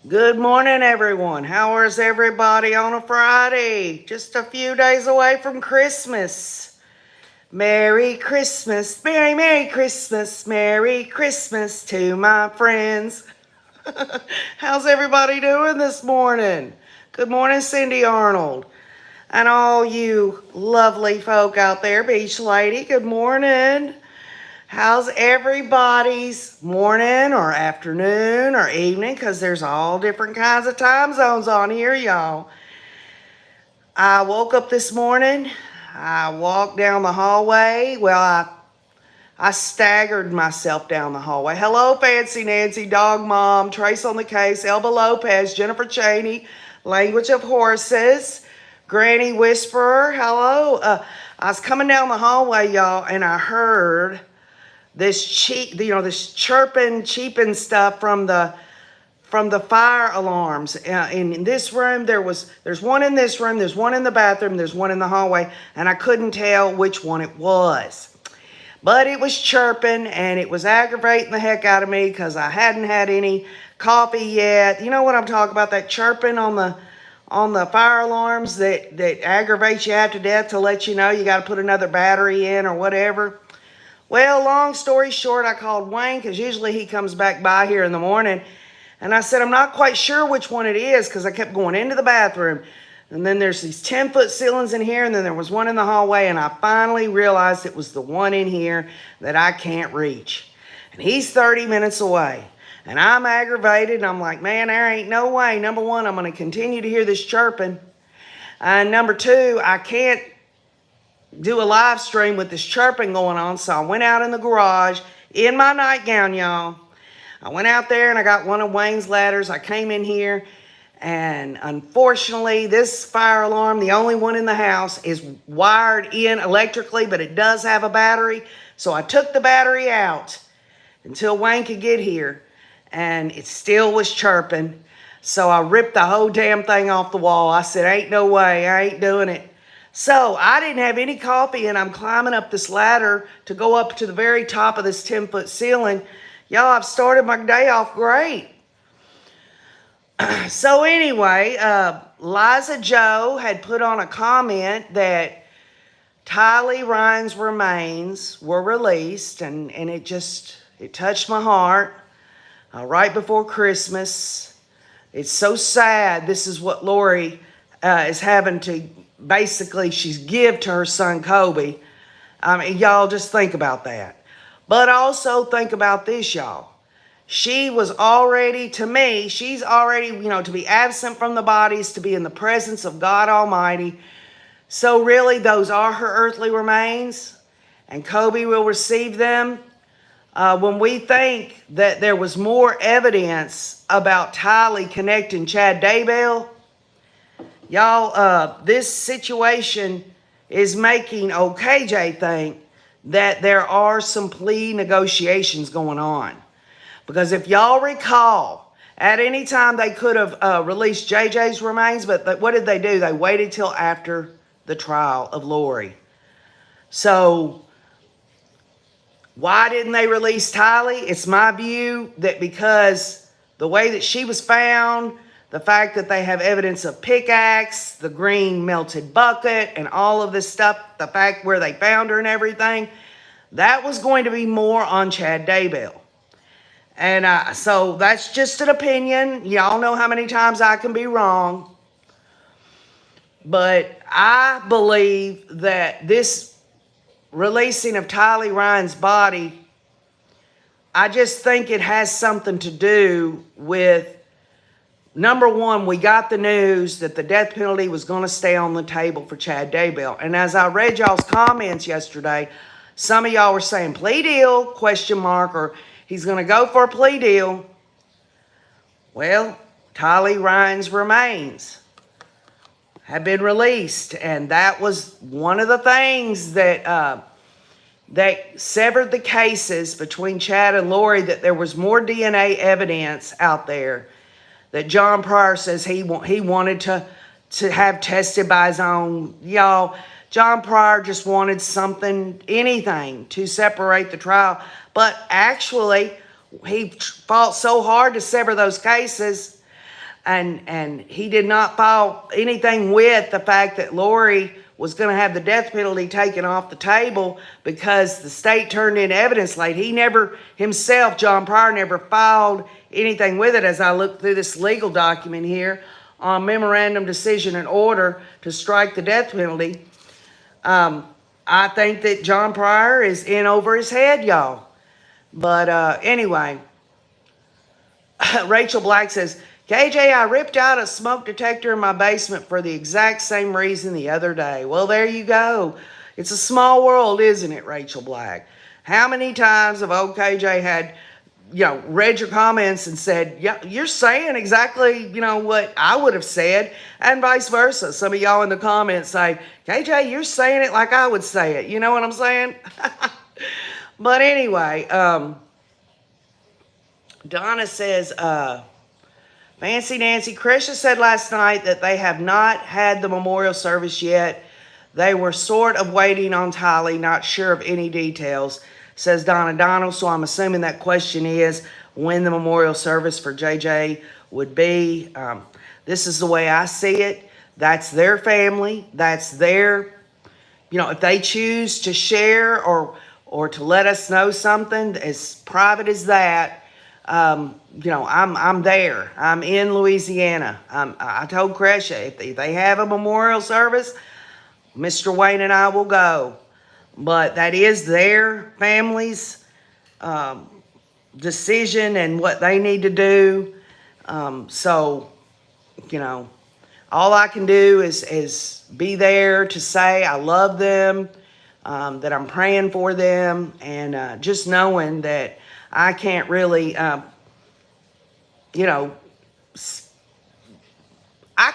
Good morning, everyone. How is everybody on a Friday? Just a few days away from Christmas. Merry Christmas, Merry Christmas, Merry Christmas to my friends. How's everybody doing this morning? Good morning, Cindy Arnold. And all you lovely folk out there, Beach Lady, good morning. How's everybody's morning or afternoon or evening? Because there's all different kinds of time zones on here, y'all. I woke up this morning. I walked down the hallway. Well, I staggered myself down the hallway. Hello, Fancy Nancy, Dog Mom, Trace on the Case, Elba Lopez, Jennifer Cheney, Language of Horses, Granny Whisperer. Hello. I was coming down the hallway, y'all, and I heard this chirping, cheeping stuff from the fire alarms. In this room, there's one in this room, there's one in the bathroom, there's one in the hallway, and I couldn't tell which one it was. But it was chirping, and it was aggravating the heck out of me because I hadn't had any coffee yet. You know what I'm talking about? That chirping on the fire alarms that aggravates you half to death to let you know you got to put another battery in or whatever. Well, long story short, I called Wayne because usually he comes back by here in the morning. And I said, I'm not quite sure which one it is because I kept going into the bathroom. And then there's these 10-foot ceilings in here, and then there was one in the hallway, and I finally realized it was the one in here that I can't reach. And he's 30 minutes away. And I'm aggravated, and I'm like, man, there ain't no way. Number one, I'm going to continue to hear this chirping. And number two, I can't do a live stream with this chirping going on. So I went out in the garage in my nightgown, y'all. I went out there and I got one of Wayne's ladders. I came in here, and unfortunately this fire alarm, the only one in the house, is wired in electrically, but it does have a battery. So I took the battery out until Wayne could get here, and it still was chirping. So I ripped the whole damn thing off the wall. I said, ain't no way, I ain't doing it. So I didn't have any coffee, and I'm climbing up this ladder to go up to the very top of this 10-foot ceiling. Y'all, I've started my day off great. So anyway, Liza Joe had put on a comment that Tylee Ryan's remains were released, and it touched my heart right before Christmas. It's so sad. This is what Lori is having to basically she's give to her son Kobe. I mean, y'all just think about that. But also think about this, y'all. She was already, to me, she's already, to be absent from the bodies, to be in the presence of God Almighty. So really, those are her earthly remains, and Kobe will receive them. When we think that there was more evidence about Tylee connecting Chad Daybell, y'all, this situation is making OKJ think that there are some plea negotiations going on. Because if y'all recall, at any time they could have released JJ's remains, but what did they do? They waited till after the trial of Lori. So why didn't they release Tylee? It's my view that because the way that she was found, the fact that they have evidence of pickaxe, the green melted bucket, and all of this stuff, the fact where they found her and everything, that was going to be more on Chad Daybell. And so that's just an opinion. Y'all know how many times I can be wrong. But I believe that this releasing of Tylee Ryan's body, I just think it has something to do with, number one, we got the news that the death penalty was going to stay on the table for Chad Daybell. And as I read y'all's comments yesterday, some of y'all were saying plea deal, question mark, or he's going to go for a plea deal. Well, Tylee Ryan's remains have been released, and that was one of the things that severed the cases between Chad and Lori, that there was more DNA evidence out there that John Pryor says he wanted to have tested by his own. Y'all, John Pryor just wanted something, anything, to separate the trial. But actually, he fought so hard to sever those cases. and he did not file anything with the fact that Lori was going to have the death penalty taken off the table because the state turned in evidence late. He never himself, John Pryor, never filed anything with it. As I look through this legal document here on memorandum decision and order to strike the death penalty, I think that John Pryor is in over his head, y'all. But anyway, Rachel Black says, KJ, I ripped out a smoke detector in my basement for the exact same reason the other day. Well, there you go. It's a small world, isn't it, Rachel Black? How many times have old KJ had, read your comments and said, yeah, you're saying exactly, what I would have said, and vice versa. Some of y'all in the comments say, KJ, you're saying it like I would say it. You know what I'm saying? But anyway, Donna says, Fancy Nancy, Krisha said last night that they have not had the memorial service yet. They were sort of waiting on Tylee, not sure of any details, says Donna Donald. So I'm assuming that question is when the memorial service for JJ would be. This is the way I see it. That's their family. That's their, if they choose to share or to let us know something as private as that, I'm there. I'm in Louisiana. I told Krisha if they have a memorial service, Mr. Wayne and I will go. But that is their family's decision and what they need to do. So, all I can do is be there to say I love them, that I'm praying for them, and just knowing that I can't really, I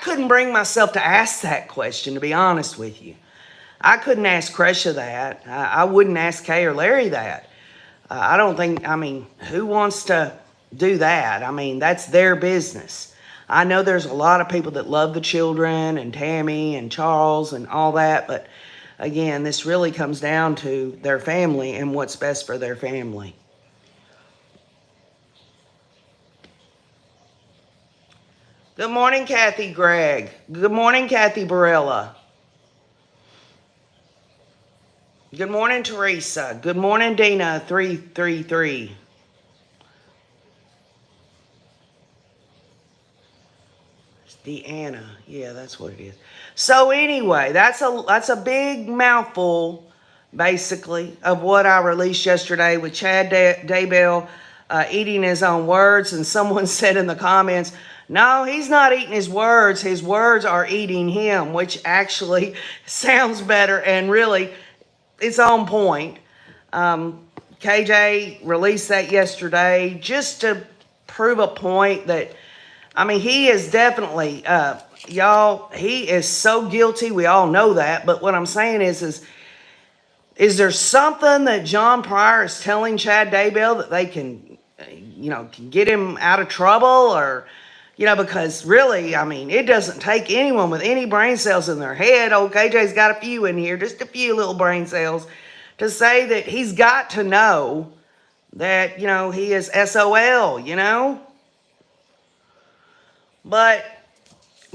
couldn't bring myself to ask that question, to be honest with you. I couldn't ask Krisha that. I wouldn't ask Kay or Larry that. I don't think, who wants to do that? That's their business. I know there's a lot of people that love the children and Tammy and Charles and all that, but again, this really comes down to their family and what's best for their family. Good morning, Kathy Gregg. Good morning, Kathy Barella. Good morning, Teresa. Good morning, Dina 333. It's Deanna. Yeah, that's what it is. So anyway, that's a big mouthful, basically, of what I released yesterday with Chad Daybell eating his own words. And someone said in the comments, no, he's not eating his words are eating him, which actually sounds better and really it's on point. KJ released that yesterday just to prove a point that, he is definitely, y'all, he is so guilty. We all know that. But what I'm saying is there something that John Pryor is telling Chad Daybell that they can get him out of trouble or... because really, it doesn't take anyone with any brain cells in their head. Old KJ's got a few in here, just a few little brain cells, to say that he's got to know that, he is SOL, But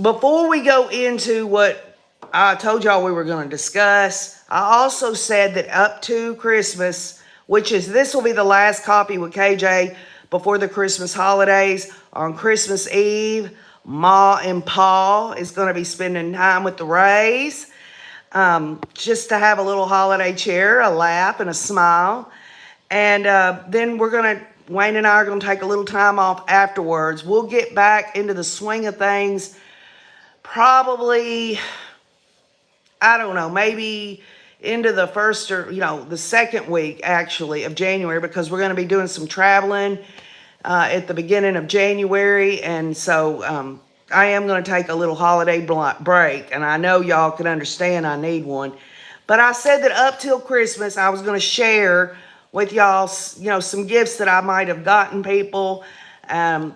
before we go into what I told y'all we were going to discuss, I also said that up to Christmas, this will be the last copy with KJ before the Christmas holidays. On Christmas Eve, Ma and Pa is going to be spending time with the Rays, just to have a little holiday cheer, a laugh, and a smile. And then Wayne and I are going to take a little time off afterwards. We'll get back into the swing of things probably, I don't know, maybe into the first or, the second week, actually, of January, because we're going to be doing some traveling at the beginning of January. And so I am going to take a little holiday break. And I know y'all can understand I need one. But I said that up till Christmas, I was going to share with y'all, some gifts that I might have gotten people.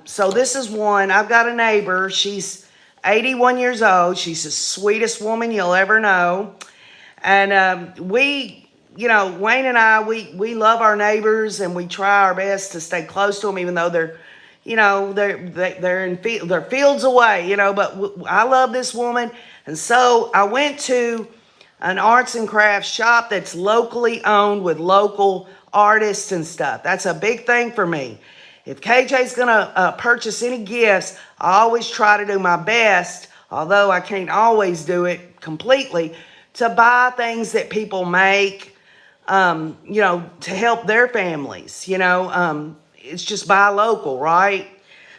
So this is one. I've got a neighbor. She's 81 years old. She's the sweetest woman you'll ever know. And Wayne and I, we love our neighbors and we try our best to stay close to them, even though they're, you know, they're they're fields away, you know, but I love this woman. And so I went to an arts and crafts shop that's locally owned with local artists and stuff. That's a big thing for me. If KJ's gonna purchase any gifts, I always try to do my best, although I can't always do it completely, to buy things that people make, you know, to help their families. You know, it's just buy local, right?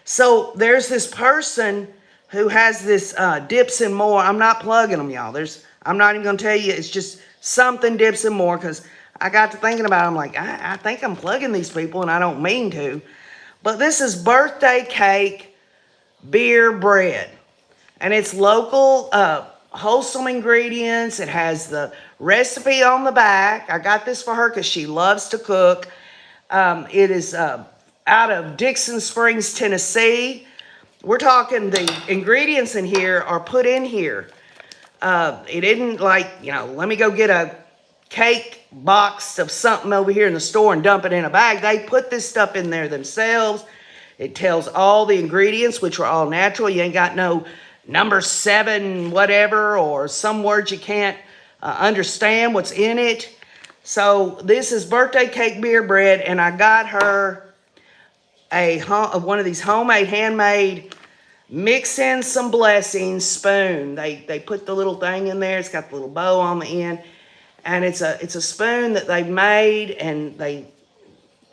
So there's this person who has this Dips and More. I'm not plugging them, y'all. I'm not even gonna tell you. It's just something Dips and More, because I got to thinking about it. I'm like, I think I'm plugging these people, and I don't mean to. But this is birthday cake beer bread, and it's local, wholesome ingredients. It has the recipe on the back. I got this for her because she loves to cook. It is out of Dixon Springs, Tennessee. We're talking the ingredients in here are put in here. It isn't like, you know, let me go get a cake box of something over here in the store and dump it in a bag. They put this stuff in there themselves. It tells all the ingredients, which are all natural. You ain't got no number 7 whatever or some words you can't understand what's in it. So this is birthday cake beer bread, and I got her one of these homemade, handmade, mix in some blessings spoon. They put the little thing in there. It's got the little bow on the end, and it's a spoon that they've made, and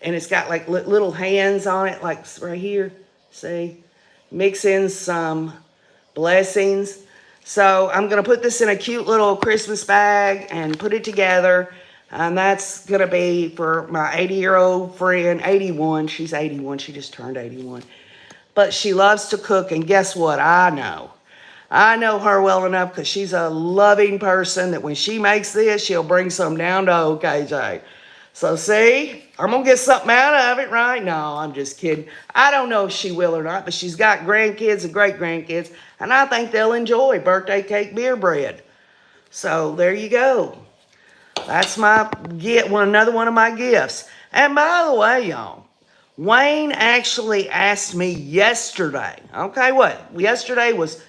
it's got like little hands on it, like right here. See, mix in some blessings. So I'm gonna put this in a cute little Christmas bag and put it together. And that's going to be for my 80-year-old friend, 81. She's 81. She just turned 81. But she loves to cook. And guess what? I know her well enough, because she's a loving person, that when she makes this, she'll bring some down to OKJ. So see, I'm going to get something out of it, right? No, I'm just kidding. I don't know if she will or not, but she's got grandkids and great-grandkids, and I think they'll enjoy birthday cake beer bread. So there you go. That's my another one of my gifts. And by the way, y'all, Wayne actually asked me yesterday. Okay, what? Yesterday was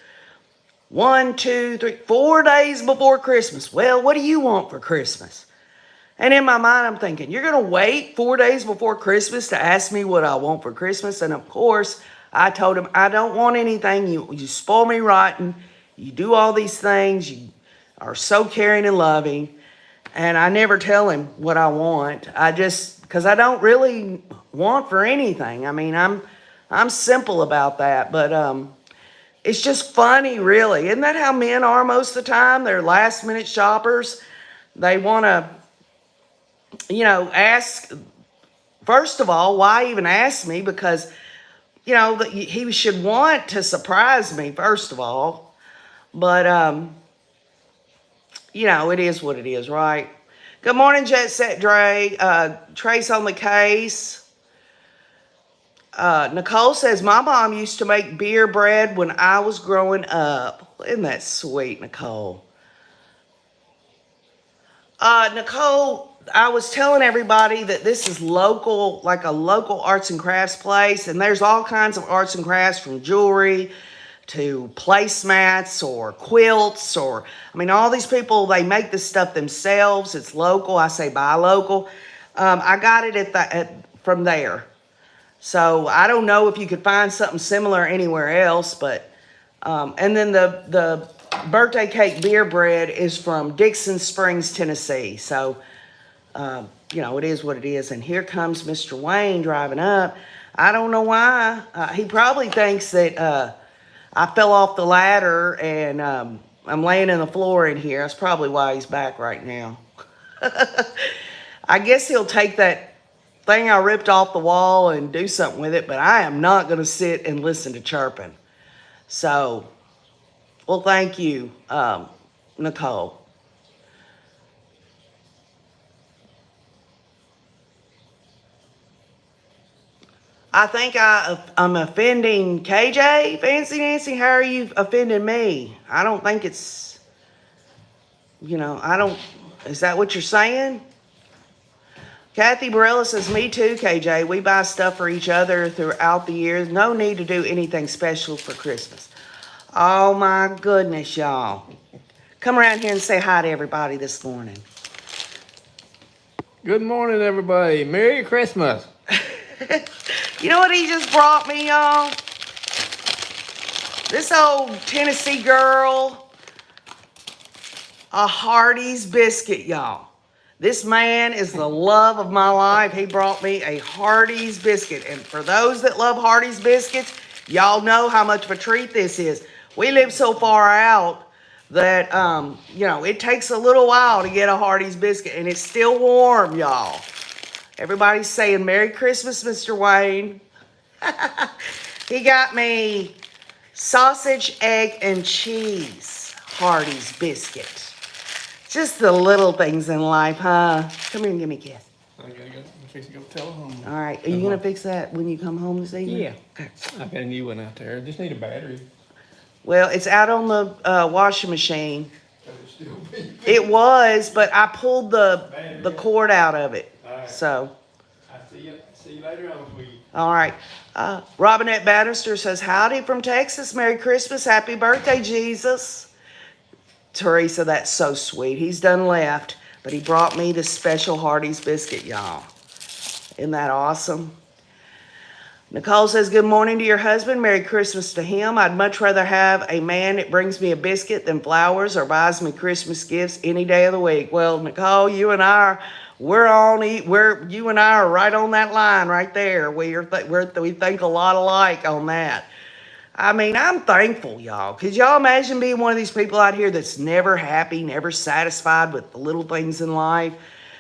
1, 2, 3, 4 days before Christmas. Well, what do you want for Christmas? And in my mind, I'm thinking, you're going to wait 4 days before Christmas to ask me what I want for Christmas? And of course, I told him, I don't want anything. You spoil me rotten. You do all these things. You are so caring and loving. And I never tell him what I want. Because I don't really want for anything. I mean, I'm simple about that. But it's just funny, really. Isn't that how men are most of the time? They're last minute shoppers. They want to, you know, ask. First of all, why even ask me? Because, you know, he should want to surprise me, first of all. But, you know, it is what it is, right? Good morning, Jet Set Dre. Trace on the case. Nicole says, my mom used to make beer bread when I was growing up. Isn't that sweet, Nicole? Nicole, I was telling everybody that this is local, like a local arts and crafts place. And there's all kinds of arts and crafts, from jewelry to placemats or quilts, or, I mean, all these people, they make this stuff themselves. It's local. I say buy local. I got it from there. So I don't know if you could find something similar anywhere else, but, and then the birthday cake beer bread is from Dixon Springs, Tennessee. So, you know, it is what it is. And here comes Mr. Wayne driving up. I don't know why. He probably thinks that, I fell off the ladder and I'm laying in the floor in here. That's probably why he's back right now. I guess he'll take that thing I ripped off the wall and do something with it, but I am not going to sit and listen to chirping. So, well, thank you, Nicole. I think I'm offending KJ, Fancy Nancy. How are you offending me? I don't think it's, you know, is that what you're saying? Kathy Barilla says, me too, KJ. We buy stuff for each other throughout the years. No need to do anything special for Christmas. Oh my goodness, y'all. Come around here and say hi to everybody this morning. Good morning, everybody. Merry Christmas. You know what he just brought me, y'all? This old Tennessee girl, a Hardee's biscuit, y'all. This man is the love of my life. He brought me a Hardee's biscuit. And for those that love Hardee's biscuits, y'all know how much of a treat this is. We live so far out that, you know, it takes a little while to get a Hardee's biscuit. And it's still warm, y'all. Everybody's saying, Merry Christmas, Mr. Wayne. He got me sausage, egg, and cheese Hardee's biscuit. Just the little things in life, huh? Come here and give me a kiss. I gotta go fix to go tell home. All right. Are you going to fix that when you come home this evening? Yeah. Okay. I've got a new one out there. I just need a battery. Well, it's out on the washing machine. It was, but I pulled the cord out of it. Right. So. I'll see you later on, sweetie. All right. Robinette Bannister says, howdy from Texas. Merry Christmas. Happy birthday, Jesus. Teresa, that's so sweet. He's done left, but he brought me this special Hardee's biscuit, y'all. Isn't that awesome? Nicole says, good morning to your husband. Merry Christmas to him. I'd much rather have a man that brings me a biscuit than flowers or buys me Christmas gifts any day of the week. Well, Nicole, you and I you and I are right on that line right there. We think a lot alike on that. I mean, I'm thankful, y'all. Could y'all imagine being one of these people out here that's never happy, never satisfied with the little things in life?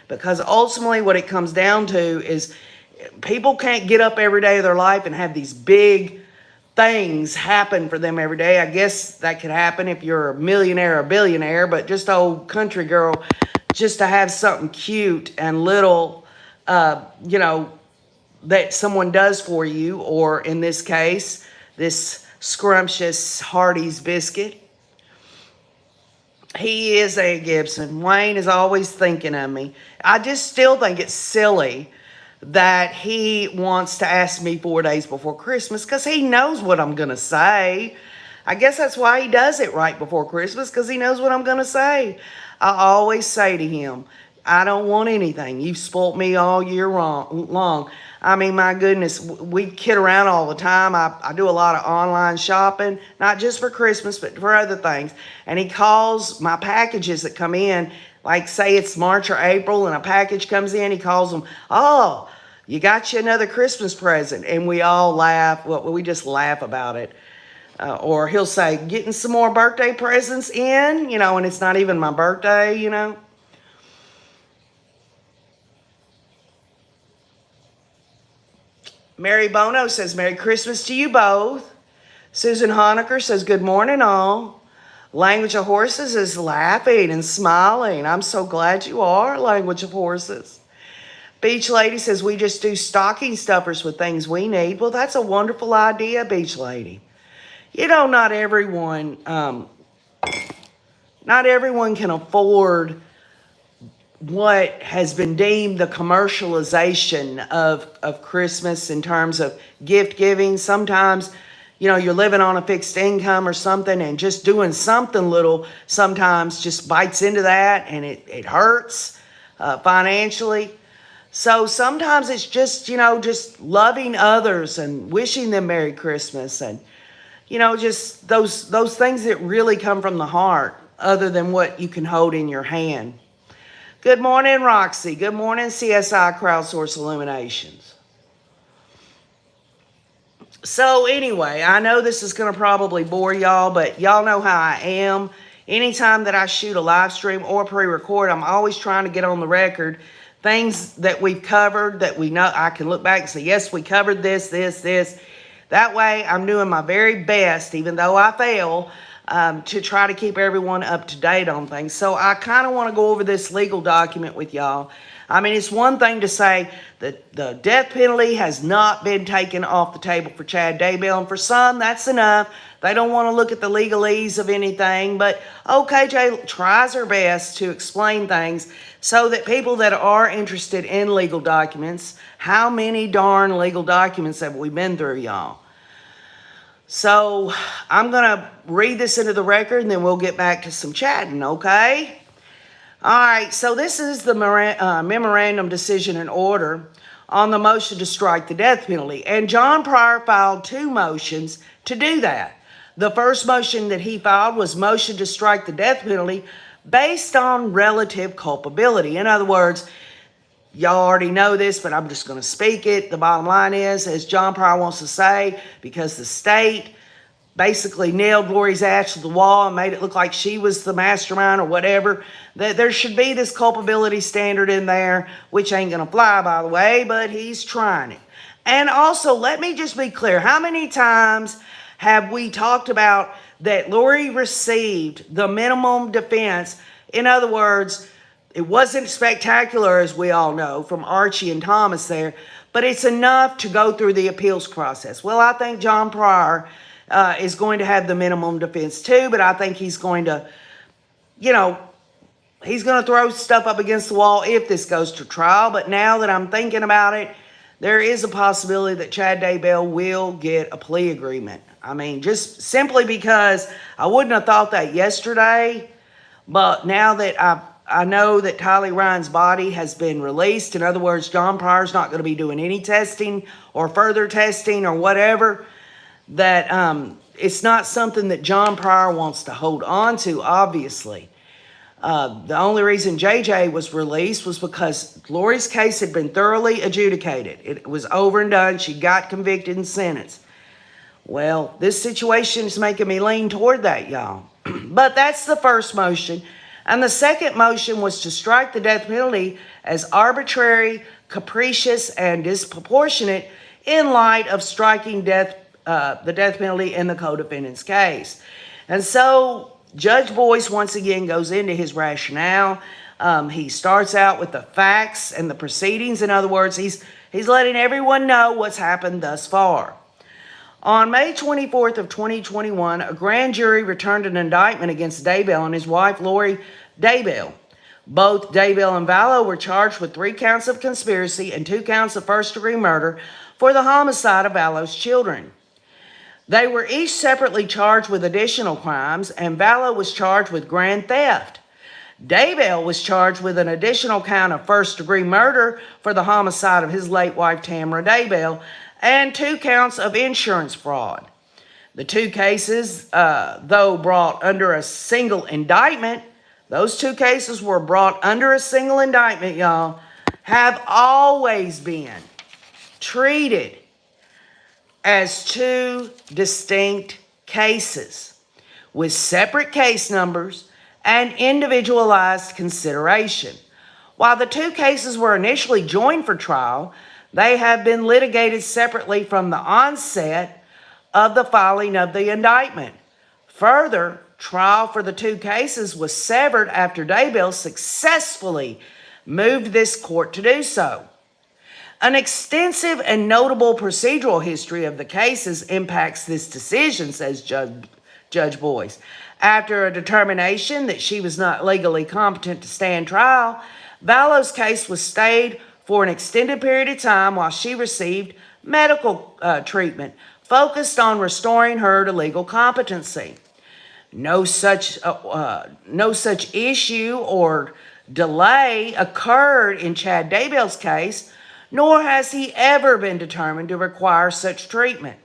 Because ultimately what it comes down to is people can't get up every day of their life and have these big things happen for them every day. I guess that could happen if you're a millionaire or a billionaire, but just old country girl, just to have something cute and little, you know, that someone does for you, or in this case, this scrumptious Hardee's biscuit. He is a Gibson. Wayne is always thinking of me. I just still think it's silly that he wants to ask me 4 days before Christmas because he knows what I'm going to say. I guess that's why he does it right before Christmas, because he knows what I'm going to say. I always say to him, I don't want anything. You've spoilt me all year long. I mean, my goodness, we kid around all the time. I do a lot of online shopping, not just for Christmas, but for other things. And he calls my packages that come in, like say it's March or April and a package comes in, he calls them, oh, you got you another Christmas present. And we all laugh. Well, we just laugh about it. Or he'll say, getting some more birthday presents in, you know, and it's not even my birthday, you know. Mary Bono says, Merry Christmas to you both. Susan Honecker says, good morning all. Language of Horses is laughing and smiling. I'm so glad you are, Language of Horses. Beach Lady says, we just do stocking stuffers with things we need. Well, that's a wonderful idea, Beach Lady. You know, not everyone can afford what has been deemed the commercialization of Christmas in terms of gift giving. Sometimes, you know, you're living on a fixed income or something, and just doing something little sometimes just bites into that, and it hurts financially. So sometimes it's just, you know, just loving others and wishing them Merry Christmas, and, you know, just those things that really come from the heart other than what you can hold in your hand. Good morning, Roxy. Good morning, CSI Crowdsource Illuminations. So anyway, I know this is going to probably bore y'all, but y'all know how I am. Anytime that I shoot a live stream or pre-record, I'm always trying to get on the record things that we've covered that we know. I can look back and say, yes, we covered this. That way, I'm doing my very best, even though I fail, to try to keep everyone up to date on things. So I kind of want to go over this legal document with y'all. I mean, it's one thing to say that the death penalty has not been taken off the table for Chad Daybell, and for some, that's enough. They don't want to look at the legalese of anything, but OKJ tries her best to explain things so that people that are interested in legal documents, how many darn legal documents have we been through, y'all? So I'm going to read this into the record, and then we'll get back to some chatting, okay? All right, so this is the memorandum decision and order on the motion to strike the death penalty. And John Pryor filed 2 motions to do that. The first motion that he filed was motion to strike the death penalty based on relative culpability. In other words, y'all already know this, but I'm just going to speak it. The bottom line is, as John Pryor wants to say, because the state basically nailed Lori's ass to the wall and made it look like she was the mastermind or whatever, that there should be this culpability standard in there, which ain't going to fly, by the way, but he's trying it. And also, let me just be clear. How many times have we talked about that Lori received the minimum defense? In other words, it wasn't spectacular, as we all know, from Archie and Thomas there, but it's enough to go through the appeals process. Well, I think John Pryor is going to have the minimum defense too, but I think he's going to, he's going to throw stuff up against the wall if this goes to trial. But now that I'm thinking about it, there is a possibility that Chad Daybell will get a plea agreement. I mean, just simply because I wouldn't have thought that yesterday, but now that I know that Tylee Ryan's body has been released, in other words, John Pryor's not going to be doing any testing or further testing or whatever, that it's not something that John Pryor wants to hold on to, obviously. The only reason JJ was released was because Lori's case had been thoroughly adjudicated. It was over and done. She got convicted and sentenced. Well, this situation is making me lean toward that, y'all. But that's the first motion. And the second motion was to strike the death penalty as arbitrary, capricious, and disproportionate in light of striking the death penalty in the co-defendant's case. And so Judge Boyce once again goes into his rationale. He starts out with the facts and the proceedings. In other words, he's letting everyone know what's happened thus far. On May 24th of 2021, a grand jury returned an indictment against Daybell and his wife, Lori Daybell. Both Daybell and Vallow were charged with 3 counts of conspiracy and 2 counts of first-degree murder for the homicide of Vallow's children. They were each separately charged with additional crimes, and Vallow was charged with grand theft. Daybell was charged with an additional count of first-degree murder for the homicide of his late wife, Tamara Daybell, and 2 counts of insurance fraud. The 2 cases, though brought under a single indictment, those 2 cases were brought under a single indictment, y'all, have always been treated as 2 distinct cases with separate case numbers and individualized consideration. While the 2 cases were initially joined for trial, they have been litigated separately from the onset of the filing of the indictment. Further, trial for the 2 cases was severed after Daybell successfully moved this court to do so. An extensive and notable procedural history of the cases impacts this decision, says Judge Boyce. After a determination that she was not legally competent to stand trial, Vallow's case was stayed for an extended period of time while she received medical treatment focused on restoring her to legal competency. No such issue or delay occurred in Chad Daybell's case, nor has he ever been determined to require such treatment.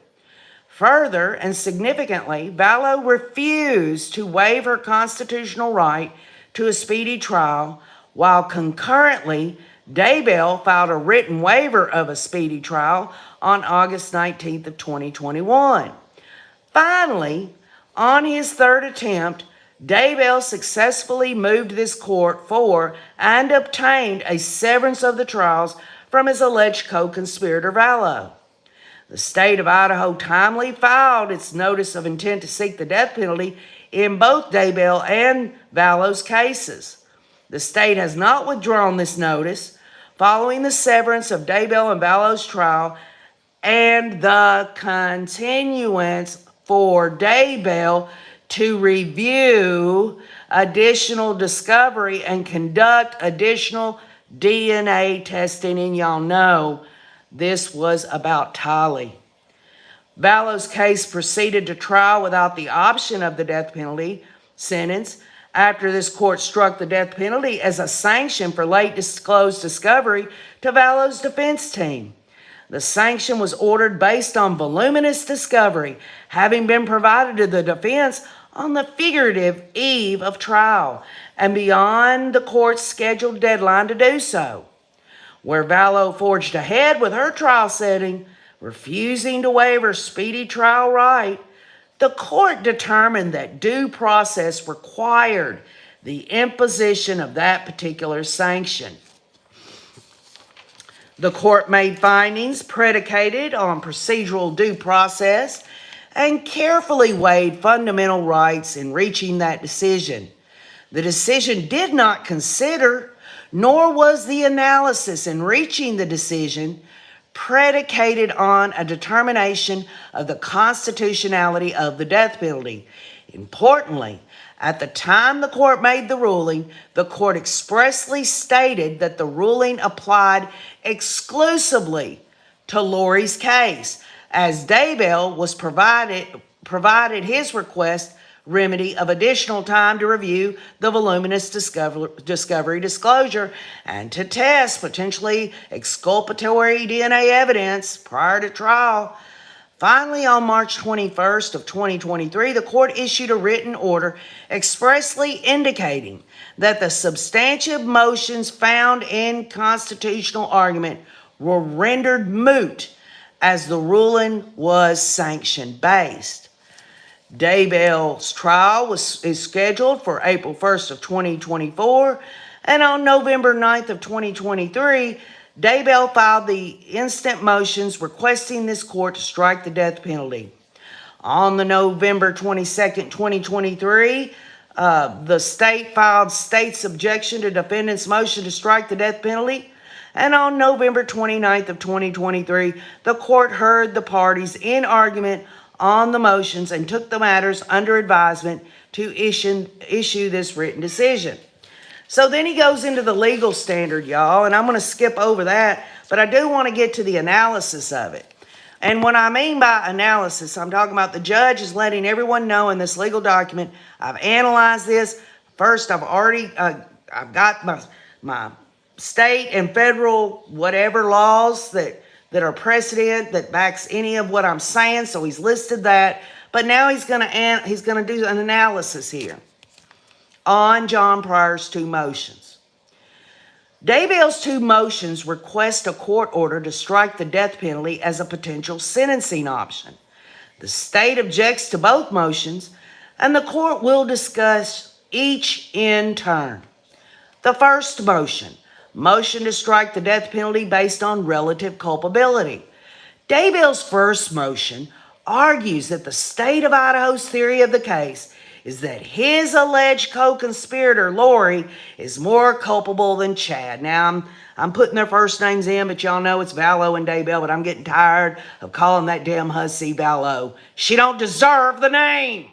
Further, and significantly, Vallow refused to waive her constitutional right to a speedy trial, while concurrently, Daybell filed a written waiver of a speedy trial on August 19th of 2021. Finally, on his 3rd attempt, Daybell successfully moved this court for and obtained a severance of the trials from his alleged co-conspirator Vallow. The state of Idaho timely filed its notice of intent to seek the death penalty in both Daybell and Vallow's cases. The state has not withdrawn this notice following the severance of Daybell and Vallow's trial and the continuance for Daybell to review additional discovery and conduct additional DNA testing. And y'all know this was about Tylee. Vallow's case proceeded to trial without the option of the death penalty sentence after this court struck the death penalty as a sanction for late disclosed discovery to Vallow's defense team. The sanction was ordered based on voluminous discovery having been provided to the defense on the figurative eve of trial and beyond the court's scheduled deadline to do so. Where Vallow forged ahead with her trial setting, refusing to waive her speedy trial right, the court determined that due process required the imposition of that particular sanction. The court made findings predicated on procedural due process and carefully weighed fundamental rights in reaching that decision. The decision did not consider, nor was the analysis in reaching the decision predicated on a determination of the constitutionality of the death penalty. Importantly, at the time the court made the ruling, the court expressly stated that the ruling applied exclusively to Lori's case, as Daybell was provided his request remedy of additional time to review the voluminous discovery disclosure and to test potentially exculpatory DNA evidence prior to trial. Finally, on March 21st of 2023, the court issued a written order expressly indicating that the substantive motions found in constitutional argument were rendered moot as the ruling was sanction-based. Daybell's trial is scheduled for April 1st of 2024, and on November 9th of 2023, Daybell filed the instant motions requesting this court to strike the death penalty. On the November 22nd, 2023, the state filed state's objection to defendant's motion to strike the death penalty. And on November 29th of 2023, the court heard the parties in argument on the motions and took the matters under advisement to issue this written decision. So then he goes into the legal standard, y'all, and I'm going to skip over that, but I do want to get to the analysis of it. And what I mean by analysis, I'm talking about the judge is letting everyone know in this legal document, I've analyzed this. First, I've got my state and federal whatever laws that are precedent that backs any of what I'm saying. So he's listed that, but now he's going to do an analysis here on John Pryor's two motions. Daybell's two motions request a court order to strike the death penalty as a potential sentencing option. The state objects to both motions, and the court will discuss each in turn. The first motion to strike the death penalty based on relative culpability. Daybell's first motion argues that the state of Idaho's theory of the case is that his alleged co-conspirator, Lori, is more culpable than Chad. Now, I'm putting their first names in, but y'all know it's Vallow and Daybell, but I'm getting tired of calling that damn hussy Vallow. She don't deserve the name.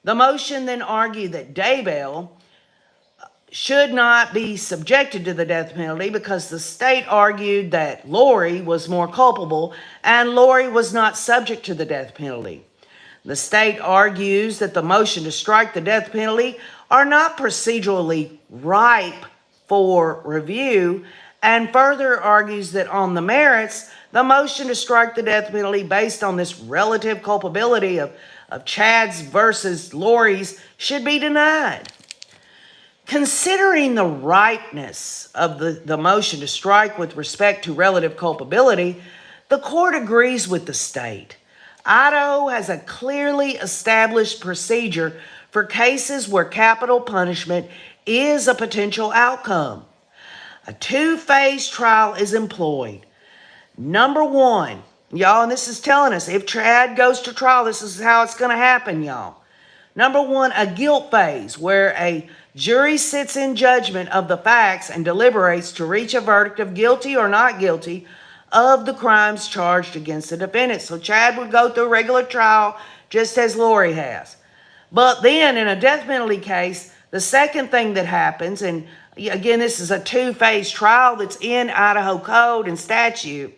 The motion then argued that Daybell should not be subjected to the death penalty because the state argued that Lori was more culpable and Lori was not subject to the death penalty. The state argues that the motion to strike the death penalty are not procedurally ripe for review, and further argues that on the merits, the motion to strike the death penalty based on this relative culpability of Chad's versus Lori's should be denied. Considering the ripeness of the motion to strike with respect to relative culpability, the court agrees with the state. Idaho has a clearly established procedure for cases where capital punishment is a potential outcome. A two-phase trial is employed. Number one, y'all, and this is telling us if Chad goes to trial, this is how it's going to happen, y'all. Number one, a guilt phase, where a jury sits in judgment of the facts and deliberates to reach a verdict of guilty or not guilty of the crimes charged against the defendant. So Chad would go through a regular trial just as Lori has. But then in a death penalty case, the second thing that happens, and again, this is a two-phase trial that's in Idaho code and statute.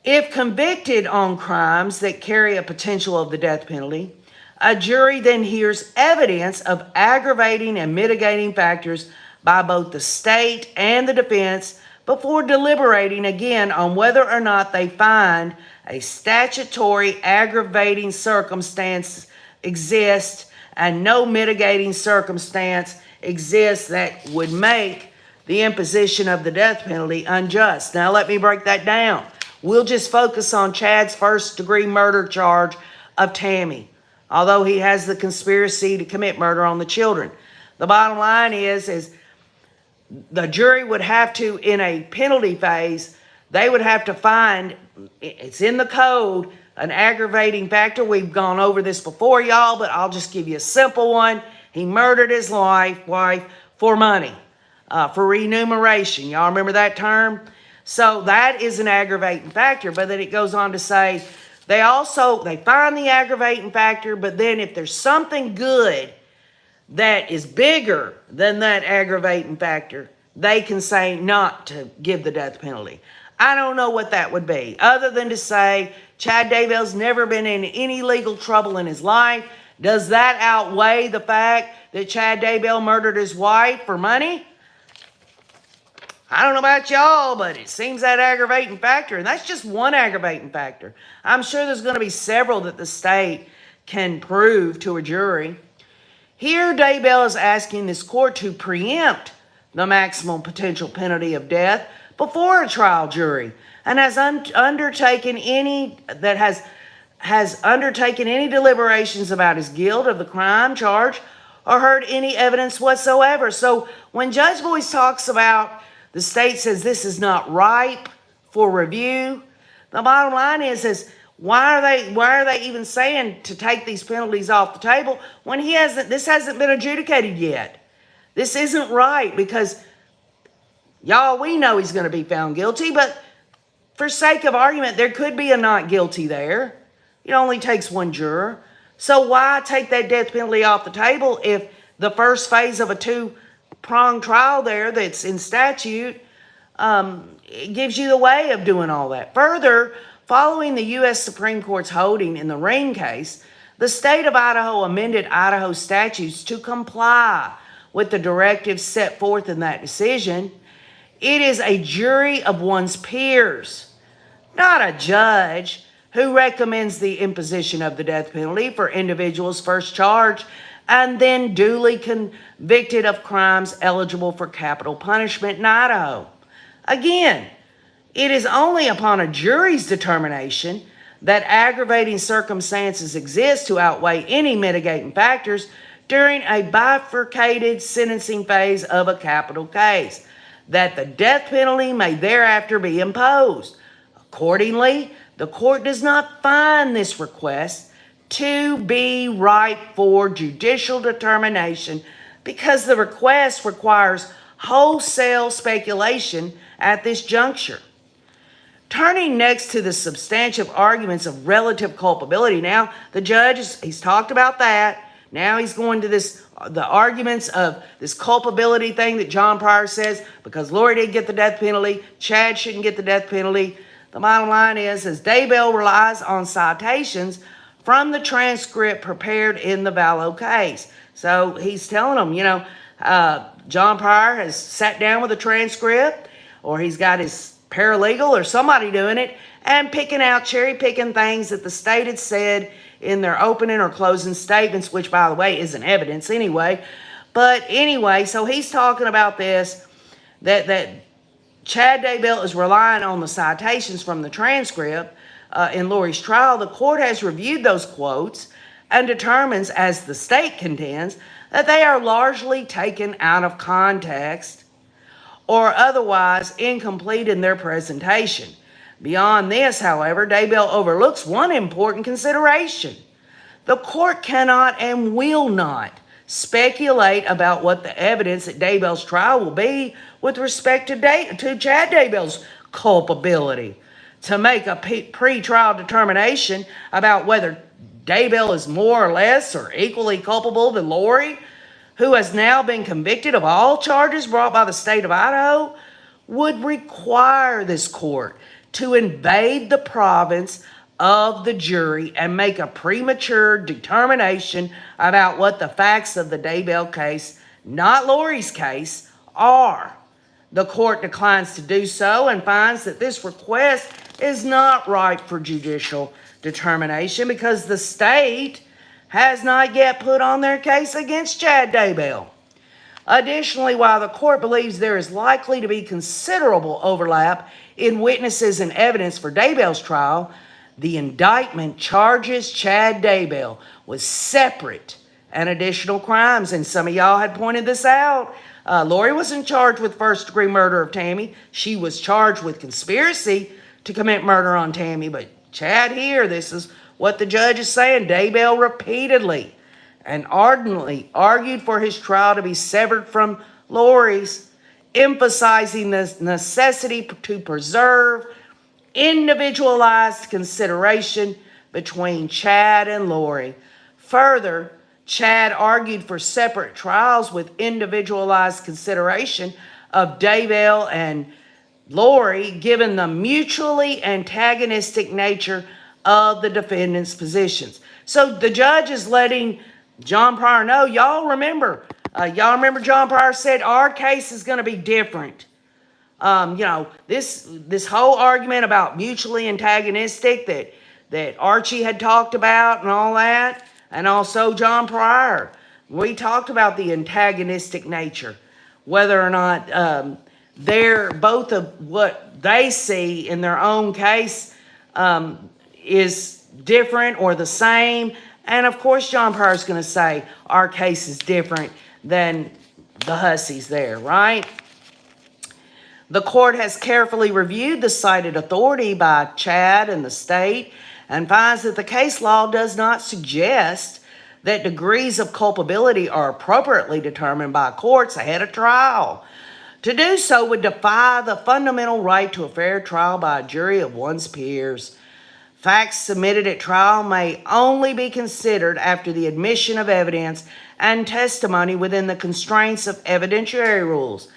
If convicted on crimes that carry a potential of the death penalty, a jury then hears evidence of aggravating and mitigating factors by both the state and the defense before deliberating again on whether or not they find a statutory aggravating circumstance exists and no mitigating circumstance exists that would make the imposition of the death penalty unjust. Now let me break that down. We'll just focus on Chad's first-degree murder charge of Tammy, although he has the conspiracy to commit murder on the children. The bottom line is the jury would have to, in a penalty phase, they would have to find, it's in the code, an aggravating factor. We've gone over this before, y'all, but I'll just give you a simple one. He murdered his wife for money, for remuneration. Y'all remember that term? So that is an aggravating factor, but then it goes on to say, they find the aggravating factor, but then if there's something good that is bigger than that aggravating factor, they can say not to give the death penalty. I don't know what that would be, other than to say Chad Daybell's never been in any legal trouble in his life. Does that outweigh the fact that Chad Daybell murdered his wife for money? I don't know about y'all, but it seems that aggravating factor, and that's just one aggravating factor. I'm sure there's going to be several that the state can prove to a jury. Here, Daybell is asking this court to preempt the maximum potential penalty of death before a trial jury, and has undertaken any deliberations about his guilt of the crime charged or heard any evidence whatsoever. So when Judge Boyce talks about the state says this is not ripe for review, the bottom line is why are they even saying to take these penalties off the table when this hasn't been adjudicated yet? This isn't right, because y'all, we know he's going to be found guilty, but for sake of argument, there could be a not guilty there. It only takes one juror. So why take that death penalty off the table if the first phase of a two-pronged trial there that's in statute it gives you the way of doing all that? Further, following the U.S. Supreme Court's holding in the Ring case, the state of Idaho amended Idaho statutes to comply with the directives set forth in that decision. It is a jury of one's peers, not a judge, who recommends the imposition of the death penalty for individuals first charged and then duly convicted of crimes eligible for capital punishment in Idaho. Again, it is only upon a jury's determination that aggravating circumstances exist to outweigh any mitigating factors during a bifurcated sentencing phase of a capital case that the death penalty may thereafter be imposed. Accordingly, the court does not find this request to be ripe for judicial determination because the request requires wholesale speculation at this juncture. Turning next to the substantive arguments of relative culpability. Now, the judge, he's talked about that. Now he's going to the arguments of this culpability thing that John Pryor says, because Lori didn't get the death penalty, Chad shouldn't get the death penalty. The bottom line is Daybell relies on citations from the transcript prepared in the Vallow case. So he's telling them, John Pryor has sat down with a transcript, or he's got his paralegal or somebody doing it, and cherry picking things that the state had said in their opening or closing statements, which, by the way, isn't evidence anyway. But anyway, so he's talking about this, that Chad Daybell is relying on the citations from the transcript in Lori's trial. The court has reviewed those quotes and determines, as the state contends, that they are largely taken out of context or otherwise incomplete in their presentation. Beyond this, however, Daybell overlooks one important consideration. The court cannot and will not speculate about what the evidence at Daybell's trial will be with respect to Chad Daybell's culpability. To make a pre-trial determination about whether Daybell is more or less or equally culpable than Lori, who has now been convicted of all charges brought by the state of Idaho, would require this court to invade the province of the jury and make a premature determination about what the facts of the Daybell case, not Lori's case, are. The court declines to do so and finds that this request is not ripe for judicial determination because the state has not yet put on their case against Chad Daybell. Additionally, while the court believes there is likely to be considerable overlap in witnesses and evidence for Daybell's trial, the indictment charges Chad Daybell with separate and additional crimes. And some of y'all had pointed this out. Lori wasn't charged with first-degree murder of Tammy. She was charged with conspiracy to commit murder on Tammy. But Chad here, this is what the judge is saying. Daybell repeatedly and ardently argued for his trial to be severed from Lori's, emphasizing the necessity to preserve individualized consideration between Chad and Lori. Further, Chad argued for separate trials with individualized consideration of Daybell and Lori, given the mutually antagonistic nature of the defendant's positions. So the judge is letting John Pryor know, y'all remember John Pryor said our case is going to be different. This whole argument about mutually antagonistic that Archie had talked about and all that, and also John Pryor. We talked about the antagonistic nature, whether or not they're both of what they see in their own case is different or the same. And of course, John Pryor's going to say our case is different than the Hussey's there, right? The court has carefully reviewed the cited authority by Chad and the state and finds that the case law does not suggest that degrees of culpability are appropriately determined by courts ahead of trial. To do so would defy the fundamental right to a fair trial by a jury of one's peers. Facts submitted at trial may only be considered after the admission of evidence and testimony within the constraints of evidentiary rules.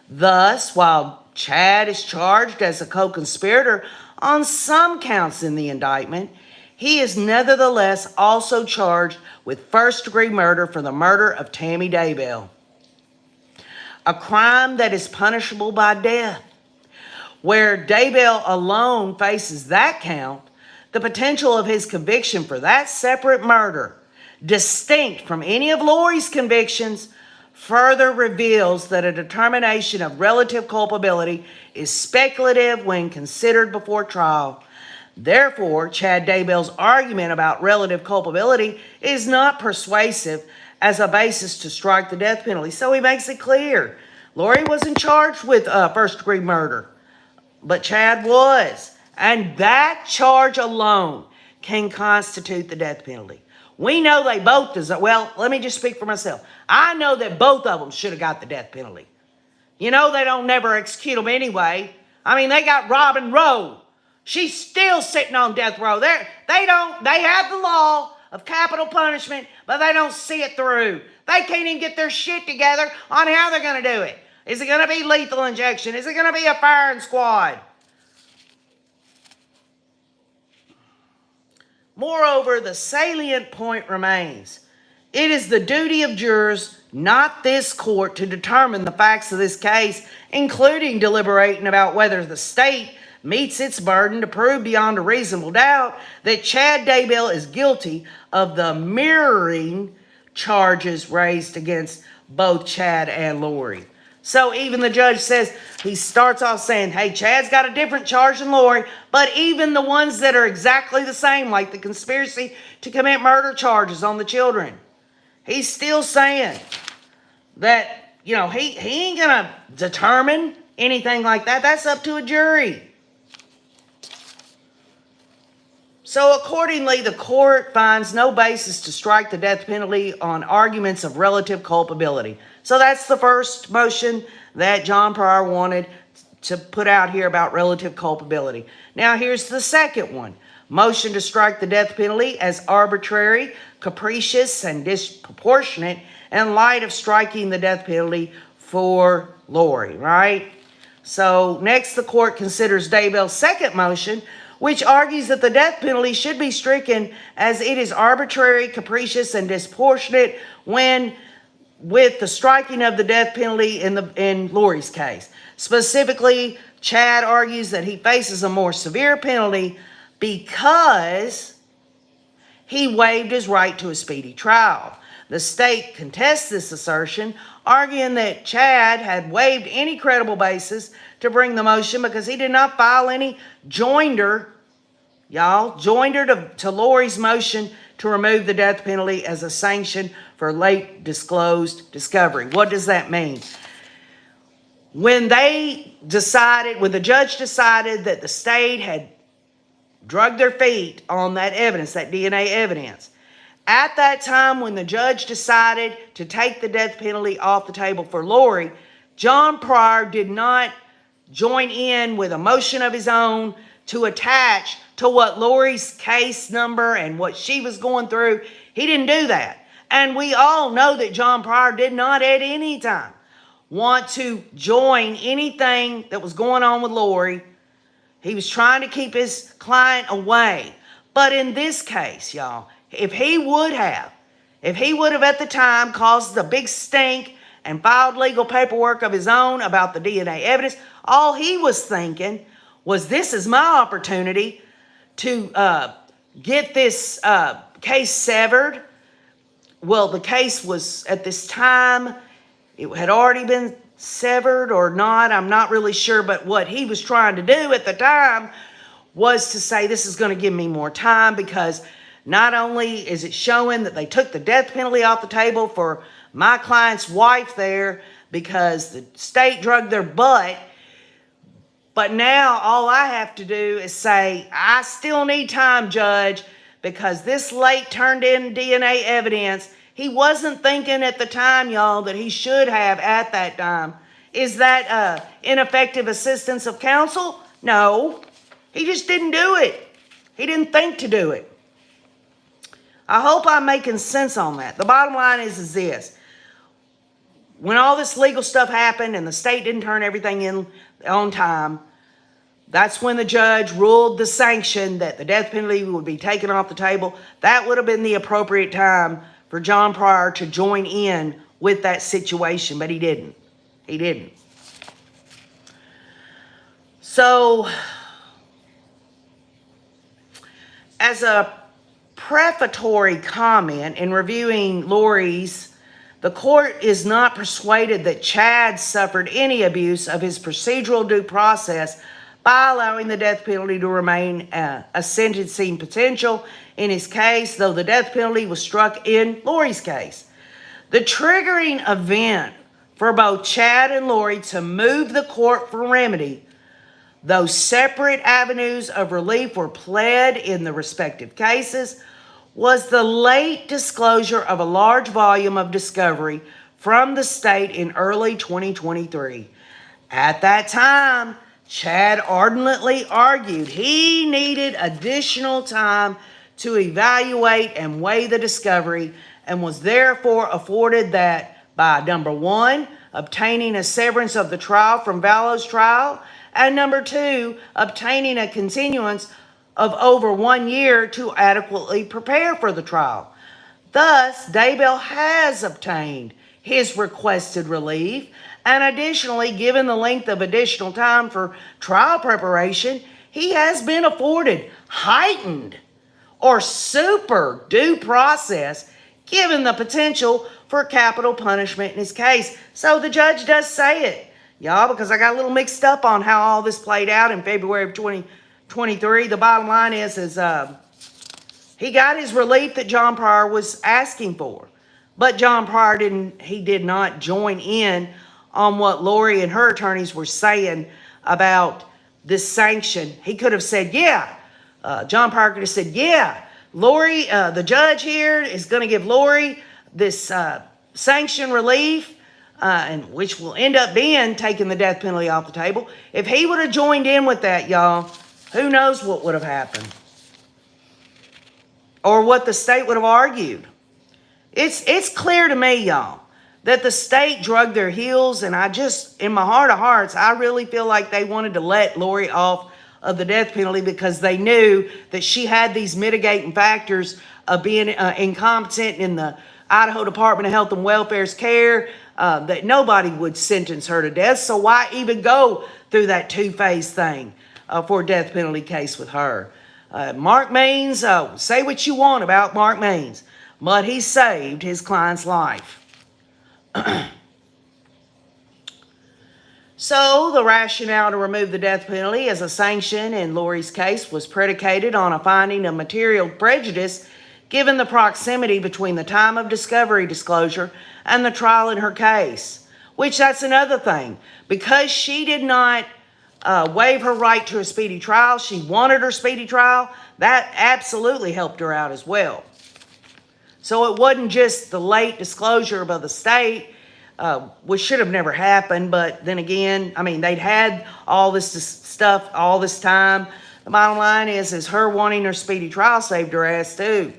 Thus, while Chad is charged as a co-conspirator on some counts in the indictment, he is nevertheless also charged with first-degree murder for the murder of Tammy Daybell, a crime that is punishable by death. Where Daybell alone faces that count, the potential of his conviction for that separate murder, distinct from any of Lori's convictions, further reveals that a determination of relative culpability is speculative when considered before trial. Therefore, Chad Daybell's argument about relative culpability is not persuasive as a basis to strike the death penalty. So he makes it clear. Lori wasn't charged with first-degree murder, but Chad was. And that charge alone can constitute the death penalty. We know they both deserve, well, let me just speak for myself. I know that both of them should have got the death penalty. You know they don't never execute them anyway. I mean, they got Robin Rowe. She's still sitting on death row. They have the law of capital punishment, but they don't see it through. They can't even get their shit together on how they're going to do it. Is it going to be lethal injection? Is it going to be a firing squad? Moreover, the salient point remains. It is the duty of jurors, not this court, to determine the facts of this case, including deliberating about whether the state meets its burden to prove beyond a reasonable doubt that Chad Daybell is guilty of the mirroring charges raised against both Chad and Lori. So even the judge says, he starts off saying, hey, Chad's got a different charge than Lori, but even the ones that are exactly the same, like the conspiracy to commit murder charges on the children, he's still saying that, he ain't going to determine anything like that. That's up to a jury. So accordingly, the court finds no basis to strike the death penalty on arguments of relative culpability. So that's the first motion that John Pryor wanted to put out here about relative culpability. Now here's the second one. Motion to strike the death penalty as arbitrary, capricious, and disproportionate in light of striking the death penalty for Lori, right? So next, the court considers Daybell's second motion, which argues that the death penalty should be stricken as it is arbitrary, capricious, and disproportionate when with the striking of the death penalty in Lori's case. Specifically, Chad argues that he faces a more severe penalty because he waived his right to a speedy trial. The state contests this assertion, arguing that Chad had waived any credible basis to bring the motion because he did not file any joinder to Lori's motion to remove the death penalty as a sanction for late disclosed discovery. What does that mean? When the judge decided that the state had drugged their feet on that evidence, that DNA evidence, at that time when the judge decided to take the death penalty off the table for Lori, John Pryor did not join in with a motion of his own to attach to what Lori's case number and what she was going through. He didn't do that. And we all know that John Pryor did not at any time want to join anything that was going on with Lori. He was trying to keep his client away. But in this case, y'all, if he would have at the time caused the big stink and filed legal paperwork of his own about the DNA evidence, all he was thinking was, this is my opportunity to get this case severed. Well, the case was, at this time, it had already been severed or not. I'm not really sure. But what he was trying to do at the time was to say, this is going to give me more time, because not only is it showing that they took the death penalty off the table for my client's wife there because the state drugged their butt, but now all I have to do is say, I still need time, Judge, because this late turned in DNA evidence. He wasn't thinking at the time, y'all, that he should have at that time. Is that ineffective assistance of counsel? No. He just didn't do it. He didn't think to do it. I hope I'm making sense on that. The bottom line is this. When all this legal stuff happened and the state didn't turn everything in on time, that's when the judge ruled the sanction that the death penalty would be taken off the table. That would have been the appropriate time for John Pryor to join in with that situation, but he didn't. He didn't. So, as a prefatory comment in reviewing Lori's, the court is not persuaded that Chad suffered any abuse of his procedural due process by allowing the death penalty to remain a sentencing potential in his case, though the death penalty was struck in Lori's case. The triggering event for both Chad and Lori to move the court for remedy, though separate avenues of relief were pled in the respective cases, was the late disclosure of a large volume of discovery from the state in early 2023. At that time, Chad ardently argued he needed additional time to evaluate and weigh the discovery, and was therefore afforded that by, number one, obtaining a severance of the trial from Vallow's trial, and number two, obtaining a continuance of over 1 year to adequately prepare for the trial. Thus, Daybell has obtained his requested relief, and additionally, given the length of additional time for trial preparation, he has been afforded heightened or super due process, given the potential for capital punishment in his case. So the judge does say it, y'all, because I got a little mixed up on how all this played out in February of 2023. The bottom line is he got his relief that John Pryor was asking for, but John Pryor did not join in on what Lori and her attorneys were saying about this sanction. He could have said, yeah, John Pryor could have said, yeah, Lori, the judge here is going to give Lori this sanction relief, and which will end up being taking the death penalty off the table. If he would have joined in with that, y'all, who knows what would have happened? Or what the state would have argued. It's clear to me, y'all, that the state drug their heels, and I just, in my heart of hearts, I really feel like they wanted to let Lori off of the death penalty because they knew that she had these mitigating factors of being incompetent in the Idaho Department of Health and Welfare's care, that nobody would sentence her to death. So why even go through that two-phase thing for a death penalty case with her? Mark Means, say what you want about Mark Means, but he saved his client's life. So the rationale to remove the death penalty as a sanction in Lori's case was predicated on a finding of material prejudice given the proximity between the time of discovery disclosure and the trial in her case, which that's another thing. Because she did not waive her right to a speedy trial, she wanted her speedy trial, that absolutely helped her out as well. So it wasn't just the late disclosure by the state, which should have never happened, but then again, I mean, they'd had all this stuff all this time. The bottom line is her wanting her speedy trial saved her ass too.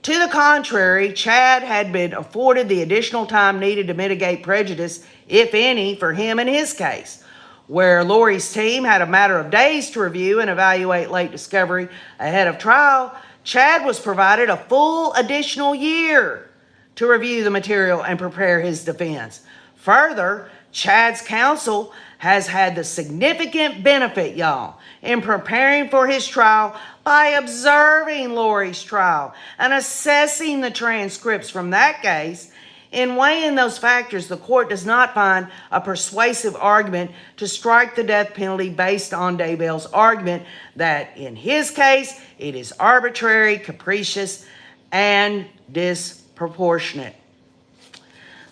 To the contrary, Chad had been afforded the additional time needed to mitigate prejudice, if any, for him in his case, where Lori's team had a matter of days to review and evaluate late discovery ahead of trial. Chad was provided a full additional year to review the material and prepare his defense. Further, Chad's counsel has had the significant benefit, y'all, in preparing for his trial by observing Lori's trial and assessing the transcripts from that case. In weighing those factors, the court does not find a persuasive argument to strike the death penalty based on Daybell's argument that in his case, it is arbitrary, capricious, and disproportionate.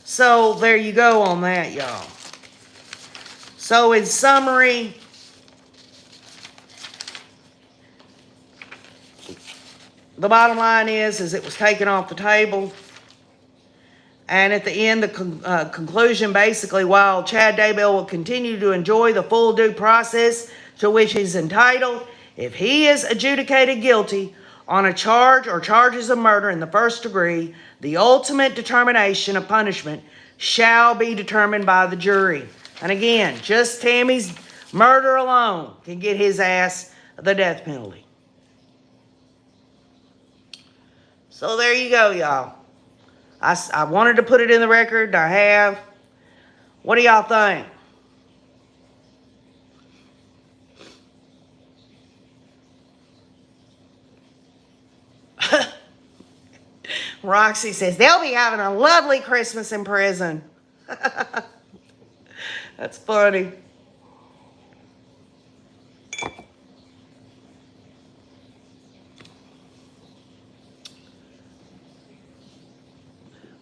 So there you go on that, y'all. So in summary, the bottom line is it was taken off the table. And at the end, the conclusion basically, while Chad Daybell will continue to enjoy the full due process to which he's entitled, if he is adjudicated guilty on a charge or charges of murder in the first degree, the ultimate determination of punishment shall be determined by the jury. And again, just Tammy's murder alone can get his ass the death penalty. So there you go, y'all. I wanted to put it in the record. I have. What do y'all think? Roxy says, they'll be having a lovely Christmas in prison. That's funny.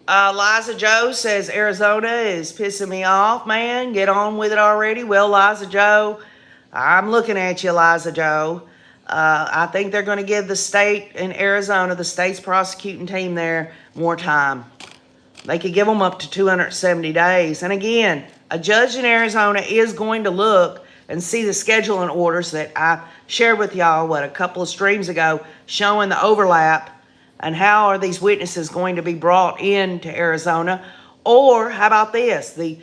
Liza Joe says, Arizona is pissing me off, man. Get on with it already. Well, Liza Joe, I'm looking at you, Liza Joe. I think they're going to give the state in Arizona, the state's prosecuting team there, more time. They could give them up to 270 days. And again, a judge in Arizona is going to look and see the scheduling orders that I shared with y'all, a couple of streams ago, showing the overlap. And how are these witnesses going to be brought into Arizona? Or how about this? The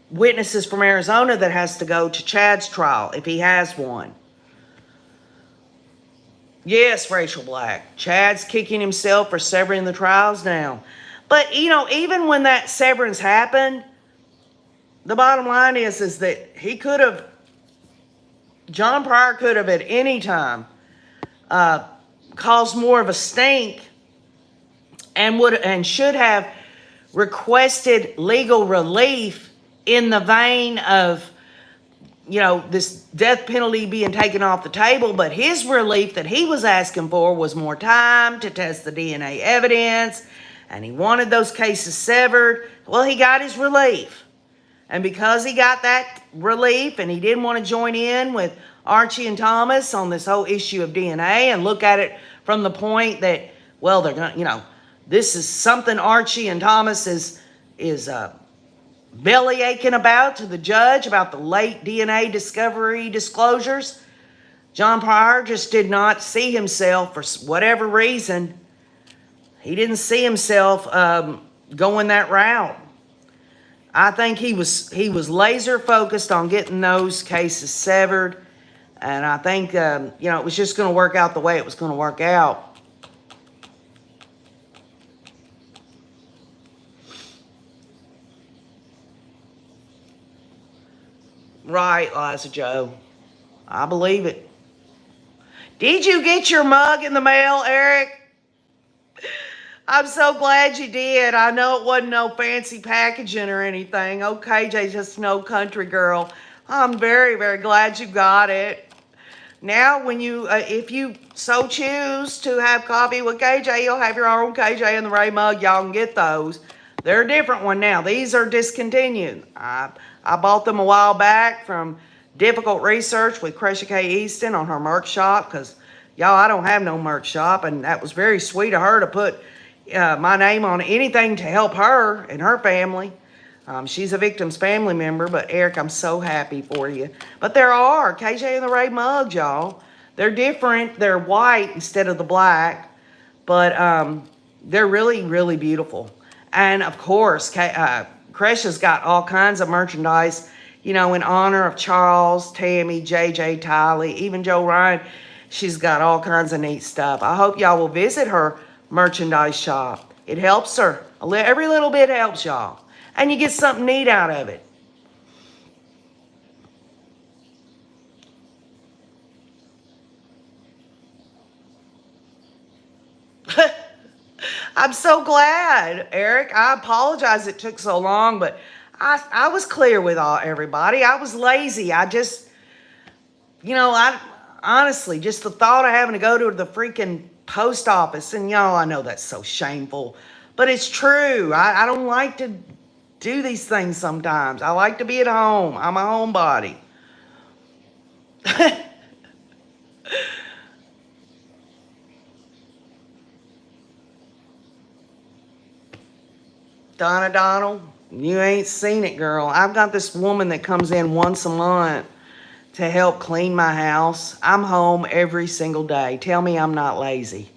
witnesses from Arizona that has to go to Chad's trial, if he has one. Yes, Rachel Black. Chad's kicking himself for severing the trials now. But, you know, even when that severance happened, the bottom line is that he could have, John Pryor could have at any time caused more of a stink and should have requested legal relief in the vein of, you know, this death penalty being taken off the table. But his relief that he was asking for was more time to test the DNA evidence, and he wanted those cases severed. Well, he got his relief. And because he got that relief and he didn't want to join in with Archie and Thomas on this whole issue of DNA and look at it from the point that, well, they're going to, this is something Archie and Thomas is belly aching about to the judge about the late DNA discovery disclosures. John Pryor just did not see himself, for whatever reason, he didn't see himself going that route. I think he was laser focused on getting those cases severed, and I think it was just going to work out the way it was going to work out. Right, Liza Joe. I believe it. Did you get your mug in the mail, Eric? I'm so glad you did. I know it wasn't no fancy packaging or anything. Oh, KJ's just no country girl. I'm very, very glad you got it. Now, when you, if you so choose to have coffee with KJ, you'll have your own KJ in the Ray mug. Y'all can get those. They're a different one now. These are discontinued. I bought them a while back from Difficult Research with Cresha K. Easton on her merch shop because, y'all, I don't have no merch shop, and that was very sweet of her to put my name on anything to help her and her family. She's a victim's family member, but Eric, I'm so happy for you. But there are KJ and the Ray mugs, y'all. They're different. They're white instead of the black, but they're really, really beautiful. And of course, Cresha's got all kinds of merchandise, in honor of Charles, Tammy, JJ, Tylee, even Joe Ryan. She's got all kinds of neat stuff. I hope y'all will visit her merchandise shop. It helps her. Every little bit helps y'all. And you get something neat out of it. I'm so glad, Eric. I apologize it took so long, but I was clear with everybody. I was lazy. I just, I honestly, just the thought of having to go to the freaking post office, and y'all, I know that's so shameful, but it's true. I don't like to do these things sometimes. I like to be at home. I'm a homebody. Donna Donald, you ain't seen it, girl. I've got this woman that comes in once a month to help clean my house. I'm home every single day. Tell me I'm not lazy.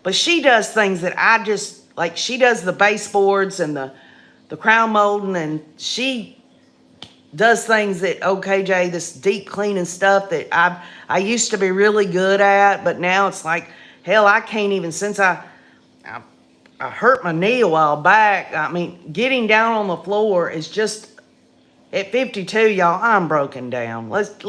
But she does things that I just, like she does the baseboards and the crown molding, and she does things that, KJ, this deep cleaning stuff that I used to be really good at, but now it's like, hell, I can't even, since I hurt my knee a while back. I mean, getting down on the floor is just, at 52, y'all, I'm broken down. Let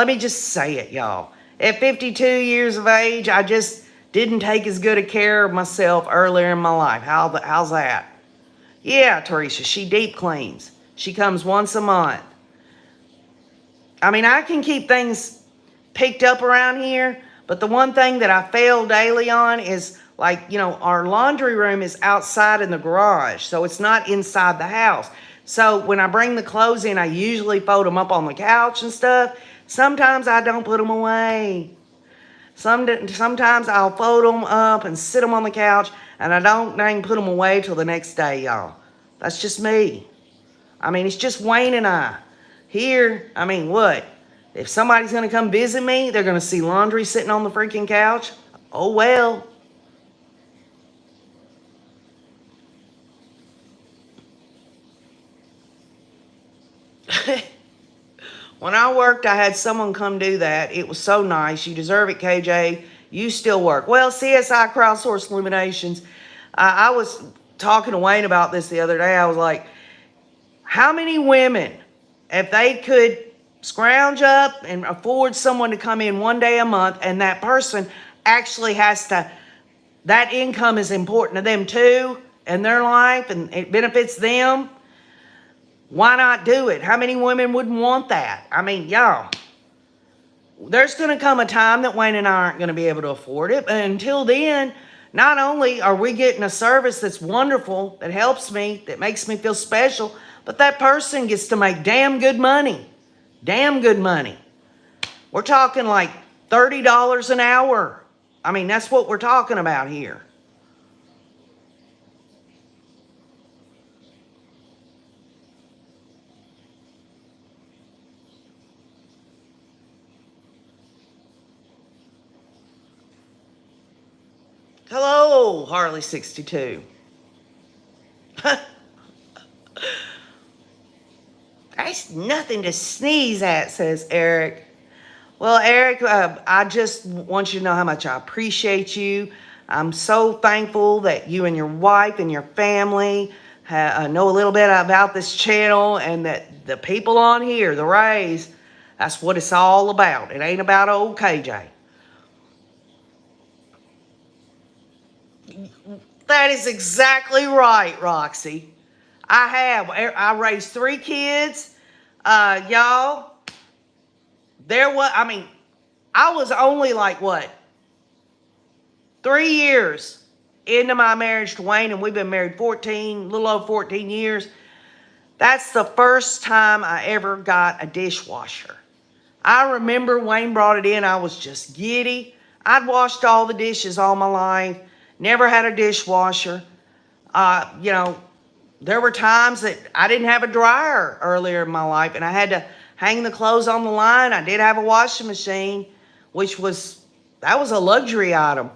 me just say it, y'all. At 52 years of age, I just didn't take as good a care of myself earlier in my life. How's that? Yeah, Teresa, she deep cleans. She comes once a month. I mean, I can keep things picked up around here, but the one thing that I fail daily on is, like, our laundry room is outside in the garage, so it's not inside the house. So when I bring the clothes in, I usually fold them up on the couch and stuff. Sometimes I don't put them away. Sometimes I'll fold them up and sit them on the couch, and I don't dang put them away till the next day, y'all. That's just me. I mean, it's just Wayne and I. Here, I mean, what? If somebody's going to come visit me, they're going to see laundry sitting on the freaking couch? Oh, well. When I worked, I had someone come do that. It was so nice. You deserve it, KJ. You still work. Well, CSI Crowdsource Illuminations, I was talking to Wayne about this the other day. I was like, how many women, if they could scrounge up and afford someone to come in one day a month, and that person actually has to, that income is important to them too, in their life, and it benefits them, why not do it? How many women wouldn't want that? I mean, y'all, there's going to come a time that Wayne and I aren't going to be able to afford it. But until then, not only are we getting a service that's wonderful, that helps me, that makes me feel special, but that person gets to make damn good money. Damn good money. We're talking like $30 an hour. I mean, that's what we're talking about here. Hello, Harley 62. That's nothing to sneeze at, says Eric. Well, Eric, I just want you to know how much I appreciate you. I'm so thankful that you and your wife and your family know a little bit about this channel, and that the people on here, the Rays, that's what it's all about. It ain't about old KJ. That is exactly right, Roxy. I raised 3 kids. Y'all, I was only like, what, 3 years into my marriage to Wayne, and we've been married a little over 14 years. That's the first time I ever got a dishwasher. I remember Wayne brought it in. I was just giddy. I'd washed all the dishes all my life. Never had a dishwasher. There were times that I didn't have a dryer earlier in my life, and I had to hang the clothes on the line. I did have a washing machine, that was a luxury item.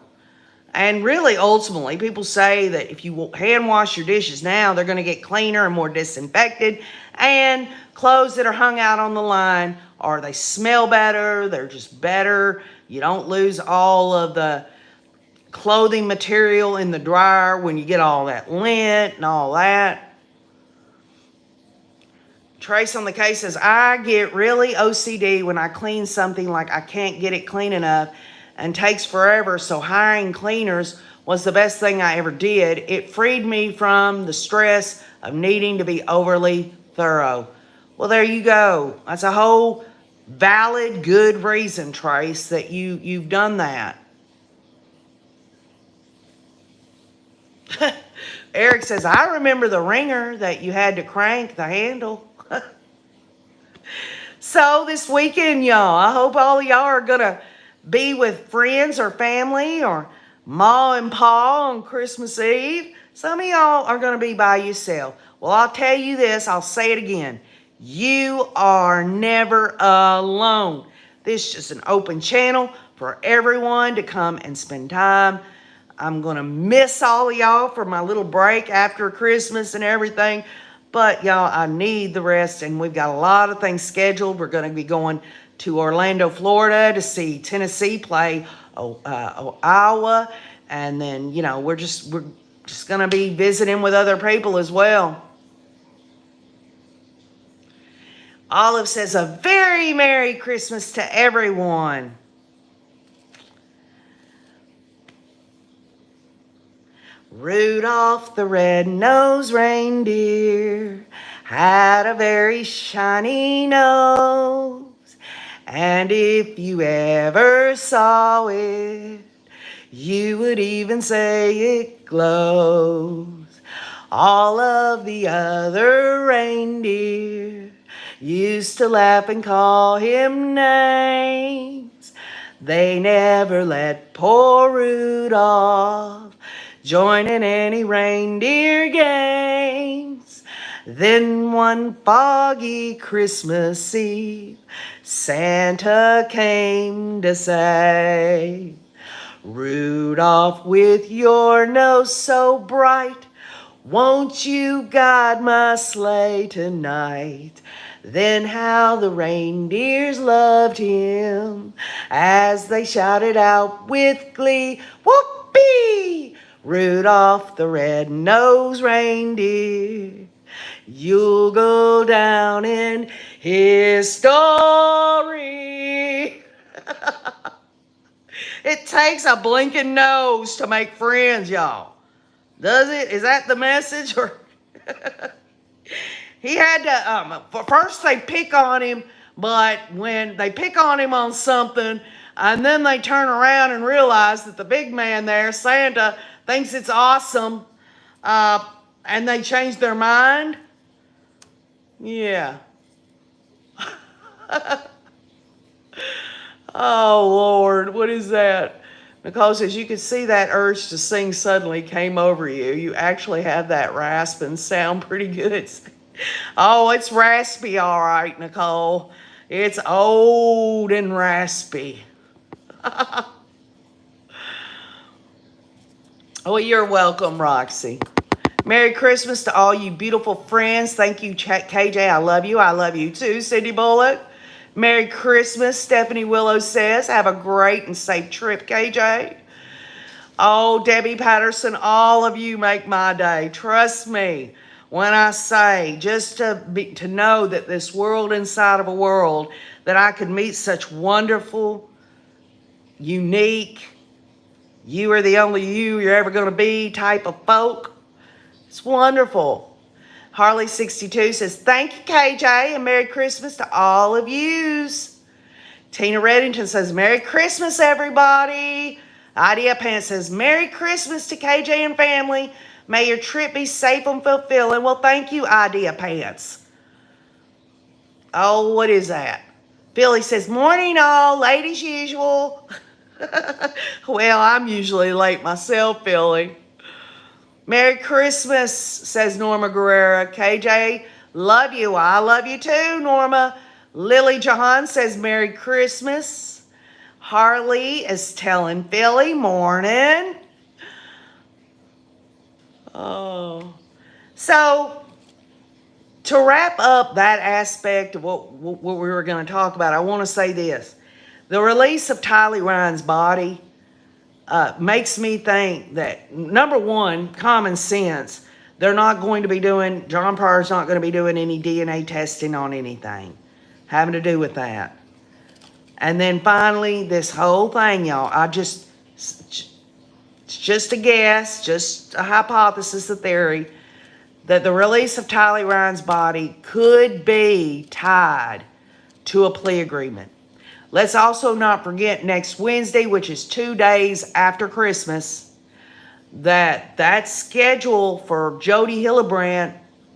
And really, ultimately, people say that if you hand wash your dishes now, they're going to get cleaner and more disinfected. And clothes that are hung out on the line, or they smell better, they're just better. You don't lose all of the clothing material in the dryer when you get all that lint and all that. Trace on the case says, I get really OCD when I clean something like I can't get it clean enough and takes forever, so hiring cleaners was the best thing I ever did. It freed me from the stress of needing to be overly thorough. Well, there you go. That's a whole valid, good reason, Trace, that you've done that. Eric says, I remember the ringer that you had to crank the handle. So this weekend, y'all, I hope all of y'all are going to be with friends or family or Ma and Pa on Christmas Eve. Some of y'all are going to be by yourself. Well, I'll tell you this. I'll say it again. You are never alone. This is just an open channel for everyone to come and spend time. I'm going to miss all of y'all for my little break after Christmas and everything. But, y'all, I need the rest, and we've got a lot of things scheduled. We're going to be going to Orlando, Florida to see Tennessee play Iowa. And then, we're just going to be visiting with other people as well. Olive says, a very Merry Christmas to everyone. Rudolph the red-nosed reindeer had a very shiny nose, and if you ever saw it, you would even say it glows. All of the other reindeer used to laugh and call him names. They never let poor Rudolph join in any reindeer games. Then one foggy Christmas Eve, Santa came to say, Rudolph, with your nose so bright, won't you guide my sleigh tonight? Then how the reindeers loved him as they shouted out with glee, whoopee! Rudolph the red-nosed reindeer, you'll go down in history. It takes a blinking nose to make friends, y'all. Does it? Is that the message? Or he had to, first they pick on him, but when they pick on him on something, and then they turn around and realize that the big man there, Santa, thinks it's awesome, and they change their mind. Yeah. Oh, Lord, what is that? Nicole says, you could see that urge to sing suddenly came over you. You actually have that rasp and sound pretty good. Oh, it's raspy, all right, Nicole. It's old and raspy. Oh, you're welcome, Roxy. Merry Christmas to all you beautiful friends. Thank you, KJ. I love you. I love you too, Cindy Bullock. Merry Christmas, Stephanie Willow says. Have a great and safe trip, KJ. Oh, Debbie Patterson, all of you make my day. Trust me when I say just to know that this world inside of a world, that I could meet such wonderful, unique, you are the only you're ever going to be type of folk. It's wonderful. Harley62 says, thank you, KJ, and Merry Christmas to all of yous. Tina Reddington says, Merry Christmas, everybody. Idea Pants says, Merry Christmas to KJ and family. May your trip be safe and fulfilling. Well, thank you, Idea Pants. Oh, what is that? Billy says, morning all, late as usual. Well, I'm usually late myself, Billy. Merry Christmas, says Norma Guerrera. KJ, love you. I love you too, Norma. Lily Jahan says Merry Christmas. Harley is telling Philly, morning. Oh. So, to wrap up that aspect of what we were going to talk about, I want to say this. The release of Tylee Ryan's body makes me think that, number one, common sense. They're not going to be doing, John Pryor's not going to be doing any DNA testing on anything having to do with that. And then finally, this whole thing, y'all, it's just a guess, just a hypothesis, a theory, that the release of Tylee Ryan's body could be tied to a plea agreement. Let's also not forget next Wednesday, which is 2 days after Christmas, that schedule for Jody Hillebrand,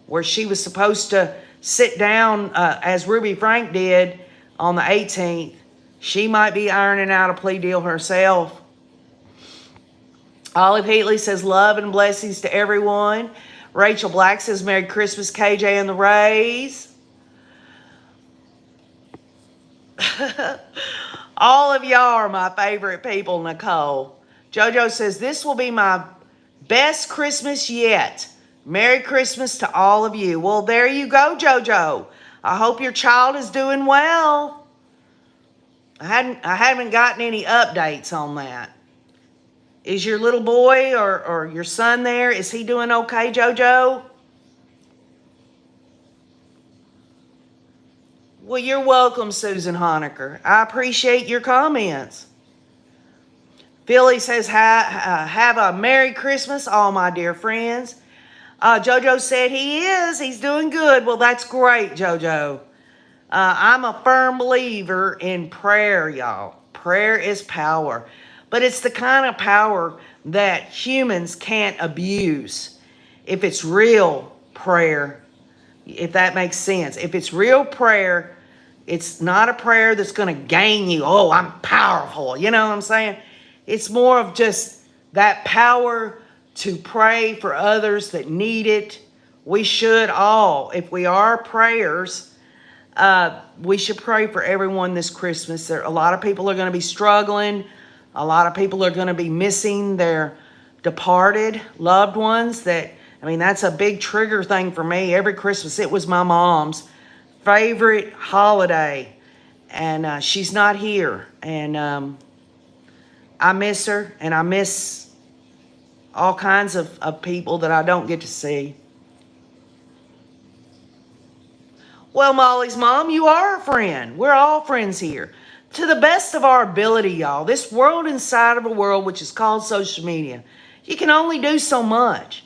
where she was supposed to sit down as Ruby Frank did on the 18th, she might be ironing out a plea deal herself. Olive Heatley says love and blessings to everyone. Rachel Black says Merry Christmas, KJ and the Rays. All of y'all are my favorite people, Nicole. JoJo says, this will be my best Christmas yet. Merry Christmas to all of you. Well, there you go, JoJo. I hope your child is doing well. I haven't gotten any updates on that. Is your little boy or your son there? Is he doing okay, JoJo? Well, you're welcome, Susan Honecker. I appreciate your comments. Philly says, have a Merry Christmas, all my dear friends. JoJo said he is. He's doing good. Well, that's great, JoJo. I'm a firm believer in prayer, y'all. Prayer is power. But it's the kind of power that humans can't abuse. If it's real prayer, if that makes sense. If it's real prayer, it's not a prayer that's going to gain you. Oh, I'm powerful. You know what I'm saying? It's more of just that power to pray for others that need it. We should all, if we are prayers, we should pray for everyone this Christmas. A lot of people are going to be struggling. A lot of people are going to be missing their departed loved ones. That's a big trigger thing for me. Every Christmas, it was my mom's favorite holiday. And she's not here. And I miss her. And I miss all kinds of people that I don't get to see. Well, Molly's mom, you are a friend. We're all friends here. To the best of our ability, y'all, this world inside of a world which is called social media, you can only do so much.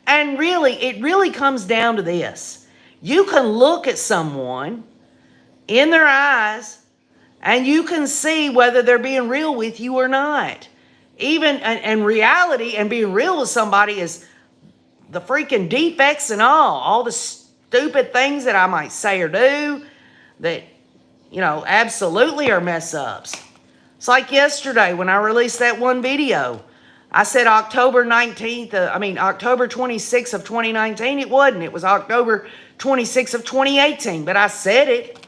And really, it really comes down to this. You can look at someone in their eyes and you can see whether they're being real with you or not. Even, and reality and being real with somebody is the freaking defects and all the stupid things that I might say or do that, absolutely are mess ups. It's like yesterday when I released that one video. I said October 26th of 2019. It wasn't. It was October 26th of 2018. But I said it.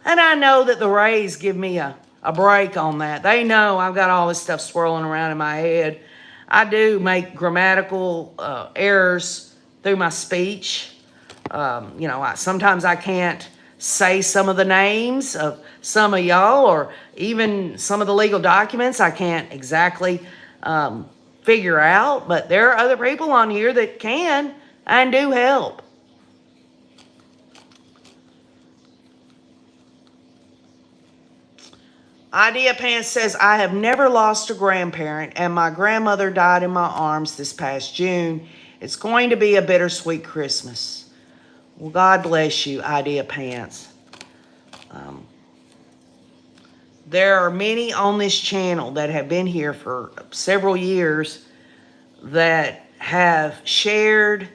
And I know that the Rays give me a break on that. They know I've got all this stuff swirling around in my head. I do make grammatical errors through my speech. Sometimes I can't say some of the names of some of y'all, or even some of the legal documents I can't exactly figure out, but there are other people on here that can and do help. Idea Pants says, I have never lost a grandparent, and my grandmother died in my arms this past June. It's going to be a bittersweet Christmas. Well, God bless you, Idea Pants. There are many on this channel that have been here for several years that have shared,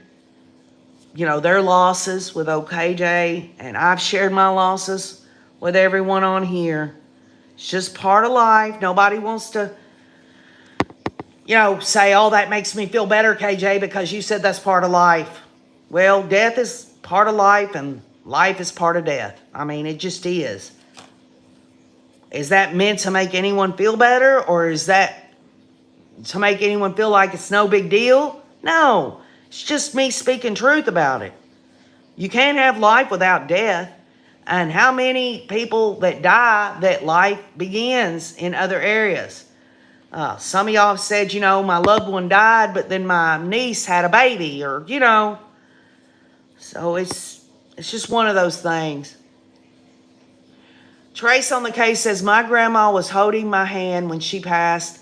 their losses with OKJ, and I've shared my losses with everyone on here. It's just part of life. Nobody wants to, say, oh, that makes me feel better, KJ, because you said that's part of life. Well, death is part of life, and life is part of death. I mean, it just is. Is that meant to make anyone feel better, or is that to make anyone feel like it's no big deal? No, it's just me speaking truth about it. You can't have life without death. And how many people that die, that life begins in other areas? Some of y'all have said, my loved one died, but then my niece had a baby, or, So it's just one of those things. Trace on the Case says, my grandma was holding my hand when she passed,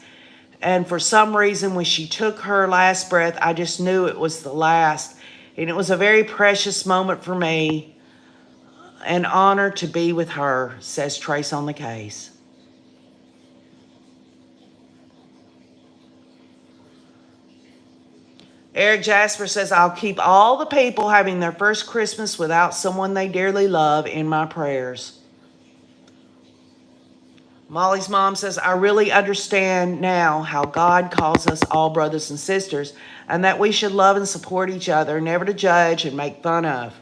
and for some reason when she took her last breath, I just knew it was the last. And it was a very precious moment for me. An honor to be with her, says Trace on the Case. Eric Jasper says, I'll keep all the people having their first Christmas without someone they dearly love in my prayers. Molly's mom says, I really understand now how God calls us all brothers and sisters, and that we should love and support each other, never to judge and make fun of.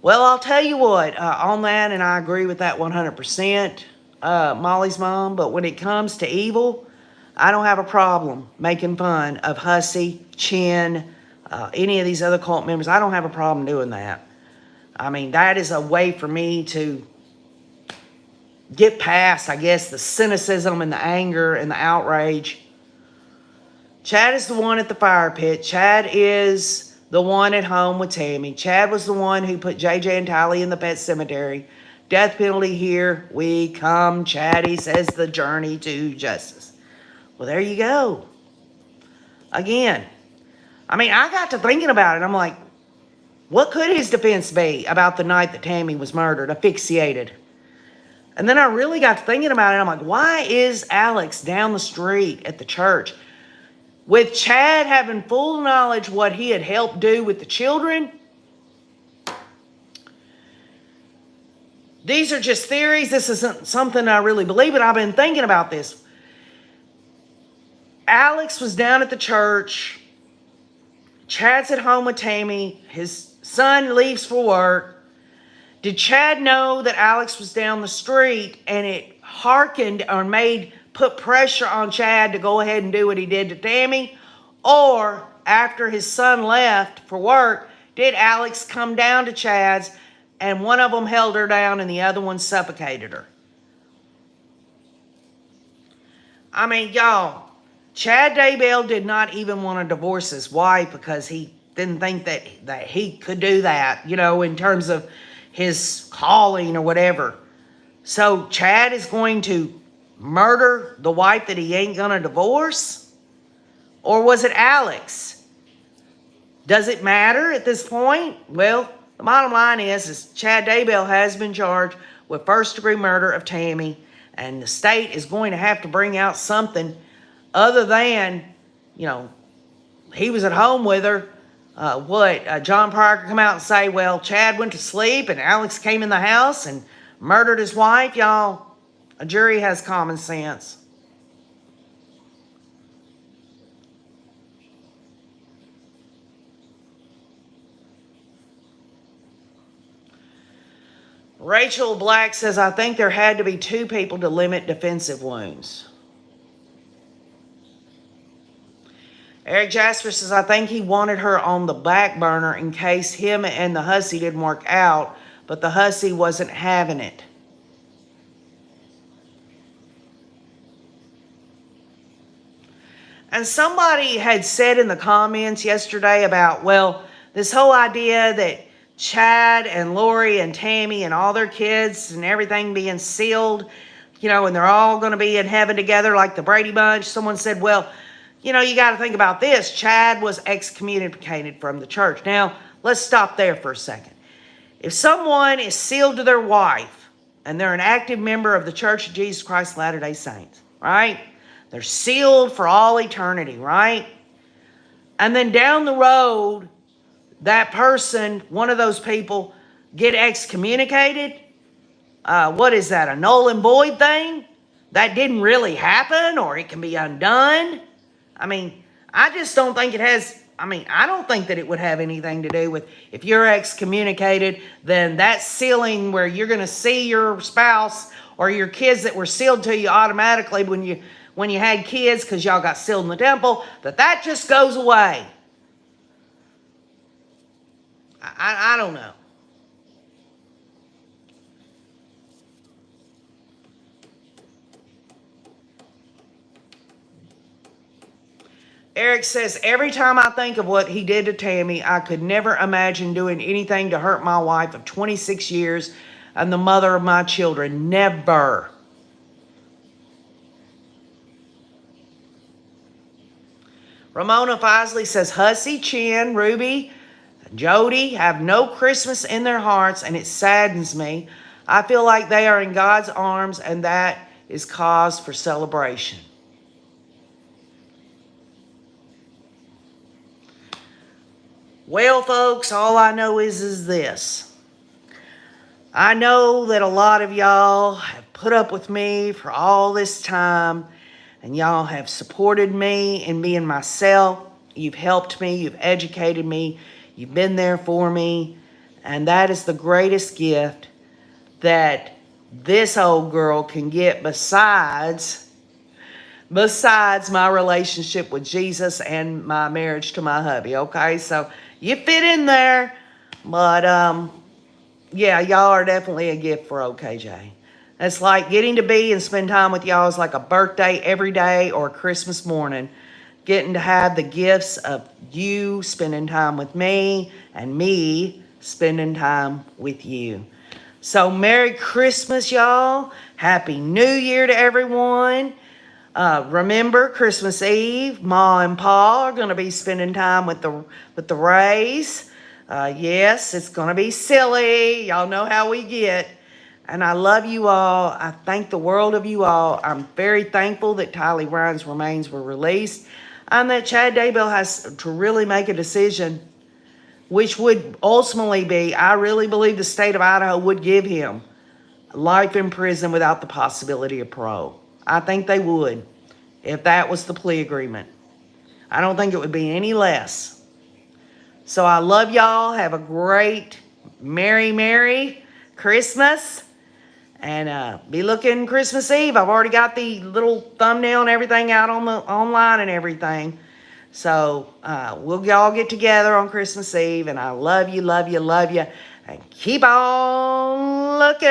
Well, I'll tell you what, on that, and I agree with that 100%, Molly's mom, but when it comes to evil, I don't have a problem making fun of Hussey, Chin, any of these other cult members. I don't have a problem doing that. I mean, that is a way for me to get past, I guess, the cynicism and the anger and the outrage. Chad is the one at the fire pit. Chad is the one at home with Tammy. Chad was the one who put JJ and Tylee in the pet cemetery. Death penalty, here we come. Chatty says the journey to justice. Well, there you go. Again, I mean, I got to thinking about it. I'm like, what could his defense be about the night that Tammy was murdered, asphyxiated? And then I really got to thinking about it. I'm like, why is Alex down the street at the church with Chad having full knowledge what he had helped do with the children? These are just theories. This isn't something I really believe, but I've been thinking about this. Alex was down at the church. Chad's at home with Tammy. His son leaves for work. Did Chad know that Alex was down the street, and it hearkened or put pressure on Chad to go ahead and do what he did to Tammy? Or after his son left for work, did Alex come down to Chad's and one of them held her down and the other one suffocated her? I mean, y'all, Chad Daybell did not even want to divorce his wife because he didn't think that he could do that, in terms of his calling or whatever. So Chad is going to murder the wife that he ain't gonna divorce? Or was it Alex? Does it matter at this point? Well, the bottom line is Chad Daybell has been charged with first-degree murder of Tammy, and the state is going to have to bring out something other than, he was at home with her. John Pryor could come out and say, well, Chad went to sleep and Alex came in the house and murdered his wife. Y'all, A jury has common sense. Rachel Black says, I think there had to be 2 people to limit defensive wounds. Eric Jasper says, I think he wanted her on the back burner in case him and the hussy didn't work out, but the hussy wasn't having it. And somebody had said in the comments yesterday about, well, this whole idea that Chad and Lori and Tammy and all their kids and everything being sealed, and they're all going to be in heaven together like the Brady Bunch. Someone said, well, you got to think about this. Chad was excommunicated from the church. Now, let's stop there for a second. If someone is sealed to their wife and they're an active member of the Church of Jesus Christ of Latter-day Saints, right? They're sealed for all eternity, right? And then down the road, that person, one of those people, get excommunicated. What is that, a null and void thing? That didn't really happen, or it can be undone? I just don't think it has, I don't think that it would have anything to do with, if you're excommunicated, then that sealing where you're going to see your spouse or your kids that were sealed to you automatically when you had kids because y'all got sealed in the temple, that just goes away. I don't know. Eric says, every time I think of what he did to Tammy, I could never imagine doing anything to hurt my wife of 26 years and the mother of my children. Never. Ramona Fisley says, Hussy, Chin, Ruby, Jody have no Christmas in their hearts, and it saddens me. I feel like they are in God's arms, and that is cause for celebration. Well, folks, all I know is this. I know that a lot of y'all have put up with me for all this time, and y'all have supported me in being myself. You've helped me. You've educated me. You've been there for me. And that is the greatest gift that this old girl can get besides my relationship with Jesus and my marriage to my hubby, okay? So you fit in there, but yeah, y'all are definitely a gift for OKJ. It's like getting to be and spend time with y'all is like a birthday every day or Christmas morning. Getting to have the gifts of you spending time with me and me spending time with you. So Merry Christmas, y'all. Happy New Year to everyone. Remember, Christmas Eve, Ma and Pa are going to be spending time with the Rays. Yes, it's going to be silly. Y'all know how we get. And I love you all. I thank the world of you all. I'm very thankful that Tylee Ryan's remains were released and that Chad Daybell has to really make a decision, which would ultimately be, I really believe the state of Idaho would give him life in prison without the possibility of parole. I think they would if that was the plea agreement. I don't think it would be any less. So I love y'all. Have a great, Merry Christmas. And be looking Christmas Eve. I've already got the little thumbnail and everything out on the online and everything. So we'll all get together on Christmas Eve. And I love you. And keep on looking.